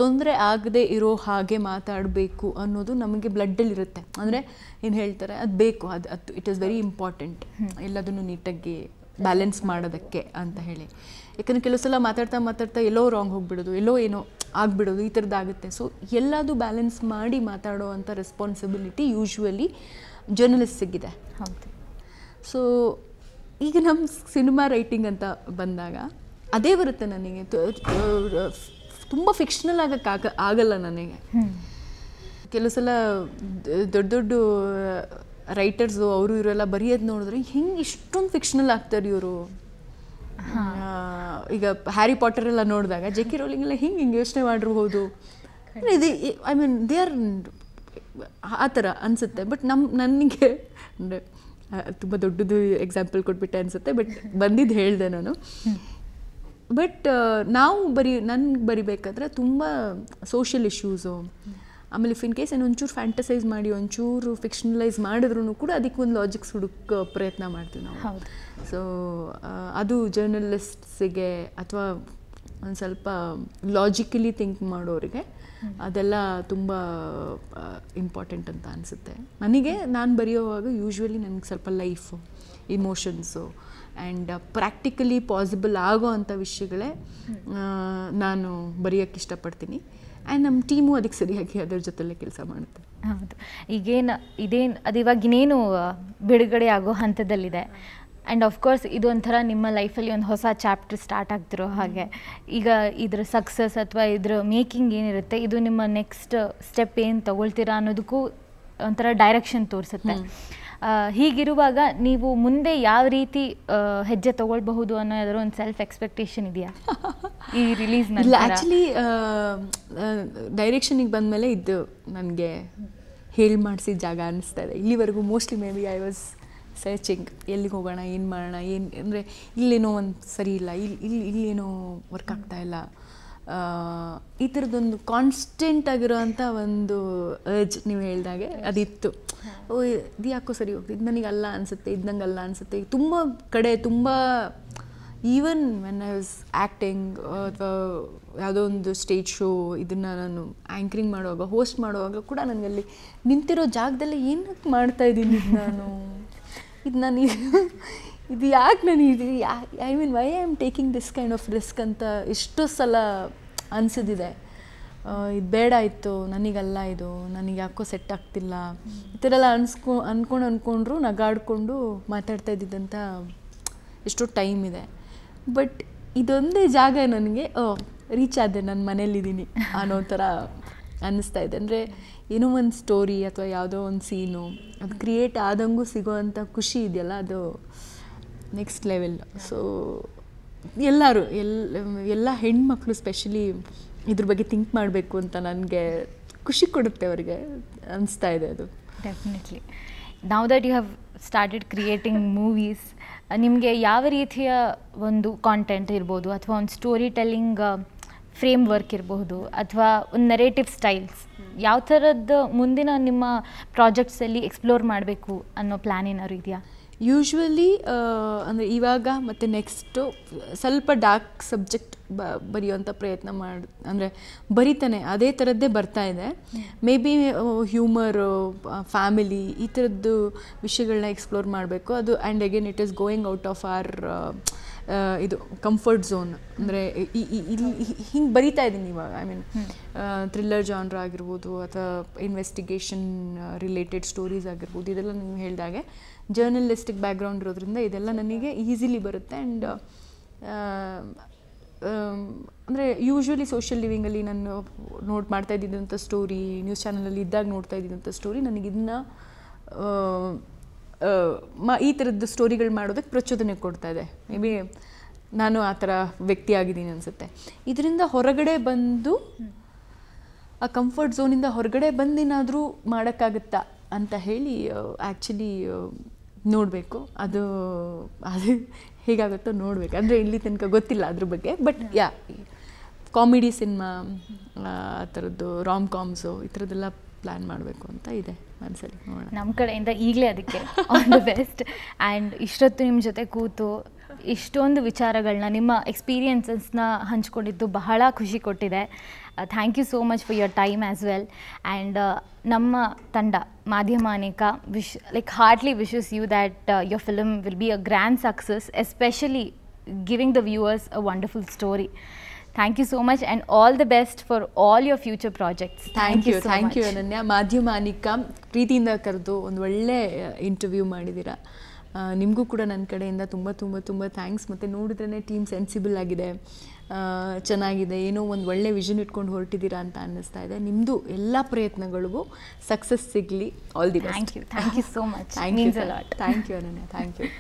ತೊಂದರೆ ಆಗದೆ ಇರೋ ಹಾಗೆ ಮಾತಾಡಬೇಕು ಅನ್ನೋದು ನಮಗೆ ಬ್ಲಡ್ಡಲ್ಲಿರುತ್ತೆ. ಅಂದರೆ ಏನು ಹೇಳ್ತಾರೆ, ಅದು ಬೇಕು, ಅದು ಇಟ್ ಈಸ್ ವೆರಿ ಇಂಪಾರ್ಟೆಂಟ್ ಎಲ್ಲದನ್ನು ನೀಟಾಗಿ ಬ್ಯಾಲೆನ್ಸ್ ಮಾಡೋದಕ್ಕೆ ಅಂತ ಹೇಳಿ. ಯಾಕಂದರೆ ಕೆಲವು ಸಲ ಮಾತಾಡ್ತಾ ಎಲ್ಲೋ ರಾಂಗ್ ಹೋಗಿಬಿಡೋದು, ಎಲ್ಲೋ ಏನೋ ಆಗಿಬಿಡೋದು, ಈ ಥರದ್ದಾಗುತ್ತೆ. ಸೊ ಎಲ್ಲದು ಬ್ಯಾಲೆನ್ಸ್ ಮಾಡಿ ಮಾತಾಡೋ ಅಂಥ ರೆಸ್ಪಾನ್ಸಿಬಿಲಿಟಿ ಯೂಶ್ವಲಿ ಜರ್ನಲಿಸ್ಟಿಗಿದೆ. ಹೌದು. ಸೊ ಈಗ ನಮ್ಮ ಸಿನಿಮಾ ರೈಟಿಂಗ್ ಅಂತ ಬಂದಾಗ ಅದೇ ಬರುತ್ತೆ ನನಗೆ. ತುಂಬ ಫಿಕ್ಷನಲ್ ಆಗಲ್ಲ ನನಗೆ. ಕೆಲವು ಸಲ ದೊಡ್ಡ ರೈಟರ್ಸು ಅವರು ಇವರೆಲ್ಲ ಬರೆಯೋದು ನೋಡಿದ್ರೆ ಹಿಂಗೆ ಇಷ್ಟೊಂದು ಫಿಕ್ಷನಲ್ ಆಗ್ತಾರೆ ಇವರು. ಈಗ ಹ್ಯಾರಿ ಪಾಟರ್ ಎಲ್ಲ ನೋಡಿದಾಗ ಜೆ.ಕೆ. ರೋಲಿಂಗ್ ಎಲ್ಲ ಹಿಂಗೆ ಯೋಚನೆ ಮಾಡಿರ್ಬೋದು. ಇದು ದೇ ಆರ್ ಆ ಥರ ಅನಿಸುತ್ತೆ. ಬಟ್ ನನಗೆ ಅಂದರೆ ತುಂಬ ದೊಡ್ಡದು ಎಕ್ಸಾಂಪಲ್ ಕೊಟ್ಬಿಟ್ಟೆ ಅನಿಸುತ್ತೆ, ಬಟ್ ಬಂದಿದ್ದು ಹೇಳಿದೆ ನಾನು. ಬಟ್ ನಾವು ನನಗೆ ಬರಿಬೇಕಾದ್ರೆ ತುಂಬ ಸೋಷಿಯಲ್ ಇಶ್ಯೂಸು, ಆಮೇಲೆ ಇಫ್ ಇನ್ ಕೇಸ್ ಏನು ಒಂಚೂರು ಫ್ಯಾಂಟಸೈಸ್ ಮಾಡಿ ಒಂಚೂರು ಫಿಕ್ಷನಲೈಸ್ ಮಾಡಿದ್ರೂ ಕೂಡ ಅದಕ್ಕೆ ಒಂದು ಲಾಜಿಕ್ಸ್ ಹುಡುಕೋ ಪ್ರಯತ್ನ ಮಾಡ್ತೀವಿ ನಾವು. ಸೊ ಅದು ಜರ್ನಲಿಸ್ಟ್ಸಿಗೆ ಅಥವಾ ಒಂದು ಸ್ವಲ್ಪ ಲಾಜಿಕಲಿ ಥಿಂಕ್ ಮಾಡೋರಿಗೆ ಅದೆಲ್ಲ ತುಂಬ ಇಂಪಾರ್ಟೆಂಟ್ ಅಂತ ಅನಿಸುತ್ತೆ ನನಗೆ. ನಾನು ಬರೆಯೋವಾಗ ಯೂಶ್ವಲಿ ನನಗೆ ಸ್ವಲ್ಪ life, emotions and practically possible ಆಗೋ ಅಂಥ ವಿಷಯಗಳೇ ನಾನು ಬರೆಯೋಕ್ಕೆ ಇಷ್ಟಪಡ್ತೀನಿ. ಆ್ಯಂಡ್ ನಮ್ಮ ಟೀಮು ಅದಕ್ಕೆ ಸರಿಯಾಗಿ ಅದರ ಜೊತೆಲೇ ಕೆಲಸ ಮಾಡುತ್ತೆ. ಹೌದು. ಅದು ಇವಾಗ ಇನ್ನೇನು ಬಿಡುಗಡೆ ಆಗೋ ಹಂತದಲ್ಲಿದೆ. ಆ್ಯಂಡ್ ಆಫ್ಕೋರ್ಸ್ ಇದು ಒಂಥರ ನಿಮ್ಮ ಲೈಫಲ್ಲಿ ಒಂದು ಹೊಸ ಚಾಪ್ಟರ್ ಸ್ಟಾರ್ಟ್ ಆಗ್ತಿರೋ ಹಾಗೆ. ಈಗ ಇದ್ರ ಸಕ್ಸಸ್ ಅಥವಾ ಇದ್ರ ಮೇಕಿಂಗ್ ಏನಿರುತ್ತೆ, ಇದು ನಿಮ್ಮ ನೆಕ್ಸ್ಟ್ ಸ್ಟೆಪ್ ಏನು ತೊಗೊಳ್ತೀರಾ ಅನ್ನೋದಕ್ಕೂ ಒಂಥರ ಡೈರೆಕ್ಷನ್ ತೋರಿಸುತ್ತೆ. ಹೀಗಿರುವಾಗ ನೀವು ಮುಂದೆ ಯಾವ ರೀತಿ ಹೆಜ್ಜೆ ತೊಗೊಳ್ಬಹುದು ಅನ್ನೋದ್ರ ಒಂದು ಸೆಲ್ಫ್ ಎಕ್ಸ್ಪೆಕ್ಟೇಷನ್ ಇದೆಯಾ ಈ ರಿಲೀಸ್? ಇಲ್ಲ, ಆ್ಯಕ್ಚುಲಿ ಡೈರೆಕ್ಷನಿಗೆ ಬಂದಮೇಲೆ ಇದು ನನಗೆ ಹೇಳಿ ಮಾಡಿಸಿದ ಜಾಗ ಅನ್ನಿಸ್ತಾ ಇದೆ. ಇಲ್ಲಿವರೆಗೂ mostly may be I was searching, ಎಲ್ಲಿಗೆ ಹೋಗೋಣ, ಏನು ಮಾಡೋಣ, ಏನು ಅಂದರೆ ಇಲ್ಲೇನೋ ಒಂದು ಸರಿ ಇಲ್ಲ, ಇಲ್ಲೇನೋ ವರ್ಕ್ ಆಗ್ತಾಯಿಲ್ಲ, ಈ ಥರದ್ದೊಂದು ಕಾನ್ಸ್ಟೆಂಟ್ ಆಗಿರೋವಂಥ ಒಂದು ಅರ್ಜ್ ನೀವು ಹೇಳ್ದಾಗೆ ಅದಿತ್ತು. ಇದು ಯಾಕೋ ಸರಿ ಹೋಗ್ತದೆ, ಇದು ನನಗಲ್ಲ ಅನಿಸುತ್ತೆ, ಇದು ನಂಗೆ ಅಲ್ಲ ಅನಿಸುತ್ತೆ. ತುಂಬ ಕಡೆ ತುಂಬ even when I was acting ಅಥವಾ ಯಾವುದೋ ಒಂದು ಸ್ಟೇಜ್ ಶೋ ಇದನ್ನು ನಾನು ಆ್ಯಂಕರಿಂಗ್ ಮಾಡುವಾಗ, ಹೋಸ್ಟ್ ಮಾಡುವಾಗ ಕೂಡ ನನಗಲ್ಲಿ ನಿಂತಿರೋ ಜಾಗದಲ್ಲೇ ಏನಕ್ಕೆ ಮಾಡ್ತಾಯಿದ್ದೀನಿ ಇದು ನಾನು ಇದು ಯಾಕೆ ನಾನು ಇದು I mean why I am taking this kind of risk ಅಂತ ಎಷ್ಟೋ ಸಲ ಅನಿಸಿದೆ. ಇದು ಬೇಡ ಇತ್ತು, ನನಗಲ್ಲ, ಇದು ನನಗೆ ಯಾಕೋ ಸೆಟ್ ಆಗ್ತಿಲ್ಲ, ಈ ಥರ ಎಲ್ಲ ಅಂದ್ಕೊಂಡ್ರು ನಗಾಡಿಕೊಂಡು ಮಾತಾಡ್ತಾ ಇದ್ದಿದ್ದಂಥ ಎಷ್ಟೋ ಟೈಮ್ ಇದೆ. ಬಟ್ ಇದೊಂದೇ ಜಾಗ ನನಗೆ ರೀಚ್ ಆದೆ, ನನ್ನ ಮನೇಲಿದ್ದೀನಿ ಅನ್ನೋ ಥರ ಅನ್ನಿಸ್ತಾ ಇದೆ. ಅಂದರೆ ಏನೋ ಒಂದು ಸ್ಟೋರಿ ಅಥವಾ ಯಾವುದೋ ಒಂದು ಸೀನು ಅದು ಕ್ರಿಯೇಟ್ ಆದಂಗೂ ಸಿಗೋವಂಥ ಖುಷಿ ಇದೆಯಲ್ಲ, ಅದು ನೆಕ್ಸ್ಟ್ ಲೆವೆಲ್. ಸೊ ಎಲ್ಲರೂ ಎಲ್ಲ ಹೆಣ್ಮಕ್ಳು ಸ್ಪೆಷಲಿ ಇದ್ರ ಬಗ್ಗೆ ಥಿಂಕ್ ಮಾಡಬೇಕು ಅಂತ ನನಗೆ ಖುಷಿ ಕೊಡುತ್ತೆ, ಅವರಿಗೆ ಅನಿಸ್ತಾ ಇದೆ ಅದು. Definitely. Now that you have started creating movies, ನಿಮಗೆ ಯಾವ ರೀತಿಯ ಒಂದು ಕಾಂಟೆಂಟ್ ಇರ್ಬೋದು ಅಥವಾ ಒಂದು ಸ್ಟೋರಿ ಟೆಲ್ಲಿಂಗ್ ಫ್ರೇಮ್ ವರ್ಕ್ ಇರಬಹುದು ಅಥವಾ ಒಂದು ನರೇಟಿವ್ ಸ್ಟೈಲ್ಸ್, ಯಾವ ಥರದ್ದು ಮುಂದಿನ ನಿಮ್ಮ ಪ್ರಾಜೆಕ್ಟ್ಸಲ್ಲಿ ಎಕ್ಸ್ಪ್ಲೋರ್ ಮಾಡಬೇಕು ಅನ್ನೋ ಪ್ಲ್ಯಾನ್ ಏನಾದ್ರು ಇದೆಯಾ? ಯೂಶ್ವಲಿ ಅಂದರೆ ಇವಾಗ ಮತ್ತು ನೆಕ್ಸ್ಟು ಸ್ವಲ್ಪ ಡಾರ್ಕ್ ಸಬ್ಜೆಕ್ಟ್ ಬರೆಯುವಂಥ ಪ್ರಯತ್ನ ಅಂದರೆ ಬರಿತಾನೆ ಅದೇ ಥರದ್ದೇ ಬರ್ತಾ ಇದೆ. ಮೇ ಬಿ ಹ್ಯೂಮರು, ಫ್ಯಾಮಿಲಿ, ಈ ಥರದ್ದು ವಿಷಯಗಳನ್ನ ಎಕ್ಸ್ಪ್ಲೋರ್ ಮಾಡಬೇಕು. ಅದು and again it is going out of our ಇದು ಕಂಫರ್ಟ್ ಝೋನ್. ಅಂದರೆ ಇಲ್ಲಿ ಹಿಂಗೆ ಬರಿತಾ ಇದ್ದೀನಿ ಇವಾಗ. ಐ ಮೀನ್ ಥ್ರಿಲ್ಲರ್ ಜಾನ್ರ್ ಆಗಿರ್ಬೋದು ಅಥವಾ ಇನ್ವೆಸ್ಟಿಗೇಷನ್ ರಿಲೇಟೆಡ್ ಸ್ಟೋರೀಸ್ ಆಗಿರ್ಬೋದು, ಇದೆಲ್ಲ ನೀವು ಹೇಳಿದಾಗೆ ಜರ್ನಲಿಸ್ಟಿಕ್ ಬ್ಯಾಕ್ಗ್ರೌಂಡ್ ಇರೋದ್ರಿಂದ ಇದೆಲ್ಲ ನನಗೆ ಈಸಿಲಿ ಬರುತ್ತೆ. ಆ್ಯಂಡ್ ಅಂದರೆ ಯೂಶ್ವಲಿ ಸೋಷಿಯಲ್ ಲಿವಿಂಗಲ್ಲಿ ನಾನು ಮಾಡ್ತಾ ಇದ್ದಿದ್ದಂಥ ಸ್ಟೋರಿ, ನ್ಯೂಸ್ ಚಾನಲಲ್ಲಿ ಇದ್ದಾಗ ನೋಡ್ತಾ ಇದ್ದಿದ್ದಂಥ ಸ್ಟೋರಿ ನನಗಿನ್ನ ಈ ಥರದ್ದು ಸ್ಟೋರಿಗಳು ಮಾಡೋದಕ್ಕೆ ಪ್ರಚೋದನೆ ಕೊಡ್ತಾ ಇದೆ. ಮೇ ಬಿ ನಾನು ಆ ಥರ ವ್ಯಕ್ತಿ ಆಗಿದ್ದೀನಿ ಅನಿಸುತ್ತೆ. ಇದರಿಂದ ಹೊರಗಡೆ ಬಂದು ಆ ಕಂಫರ್ಟ್ ಝೋನಿಂದ ಹೊರಗಡೆ ಬಂದೇನಾದರೂ ಮಾಡೋಕ್ಕಾಗುತ್ತಾ ಅಂತ ಹೇಳಿ ಆ್ಯಕ್ಚುಲಿ ನೋಡಬೇಕು. ಅದು ಹೇಗಾಗುತ್ತೋ ನೋಡಬೇಕು. ಅಂದರೆ ಇಲ್ಲಿ ತನಕ ಗೊತ್ತಿಲ್ಲ ಅದ್ರ ಬಗ್ಗೆ. ಬಟ್ ಕಾಮಿಡಿ ಸಿನಿಮಾ, ಆ ಥರದ್ದು ರಾಮ್ ಕಾಮ್ಸು, ಈ ಥರದ್ದೆಲ್ಲ ಪ್ಲ್ಯಾನ್ ಮಾಡಬೇಕು ಅಂತ ಇದೆ ಮನಸ್ಸಲ್ಲಿ. ನೋಡೋಣ. ನಮ್ಮ ಕಡೆಯಿಂದ ಈಗಲೇ ಅದಕ್ಕೆ ಆಲ್ ದ ಬೆಸ್ಟ್. ಆ್ಯಂಡ್ ಇಷ್ಟೊತ್ತು ನಿಮ್ಮ ಜೊತೆ ಕೂತು ಇಷ್ಟೊಂದು ವಿಚಾರಗಳನ್ನ, ನಿಮ್ಮ ಎಕ್ಸ್ಪೀರಿಯನ್ಸಸ್ನ ಹಂಚ್ಕೊಂಡಿದ್ದು ಬಹಳ ಖುಷಿ ಕೊಟ್ಟಿದೆ. Thank you so much for your time as well. And ನಮ್ಮ ತಂಡ ಮಾಧ್ಯಮ ಅನೇಕ heartly wishes you that your film will be a grand success, especially giving the viewers a wonderful story. Thank you so much and all the best for all your future projects. Thank you so much. ಅನನ್ಯ, ಮಾಧ್ಯಮ ಅನೇಕ ಪ್ರೀತಿಯಿಂದ ಕರೆದು ಒಂದು ಒಳ್ಳೆ interview ಮಾಡಿದ್ದೀರಾ. ನಿಮಗೂ ಕೂಡ ನನ್ನ ಕಡೆಯಿಂದ ತುಂಬ ತುಂಬ ತುಂಬ ಥ್ಯಾಂಕ್ಸ್. ಮತ್ತು ನೋಡಿದ್ರೇ ಟೀಮ್ ಸೆನ್ಸಿಬಲ್ ಆಗಿದೆ, ಚೆನ್ನಾಗಿದೆ, ಏನೋ ಒಂದು ಒಳ್ಳೆ ವಿಷನ್ ಇಟ್ಕೊಂಡು ಹೊರಟಿದ್ದೀರಾ ಅಂತ ಅನ್ನಿಸ್ತಾ ಇದೆ. ನಿಮ್ಮದು ಎಲ್ಲ ಪ್ರಯತ್ನಗಳಿಗೂ ಸಕ್ಸಸ್ ಸಿಗಲಿ. All the best. Thank you so much. Thank you, Ananya. Thank you.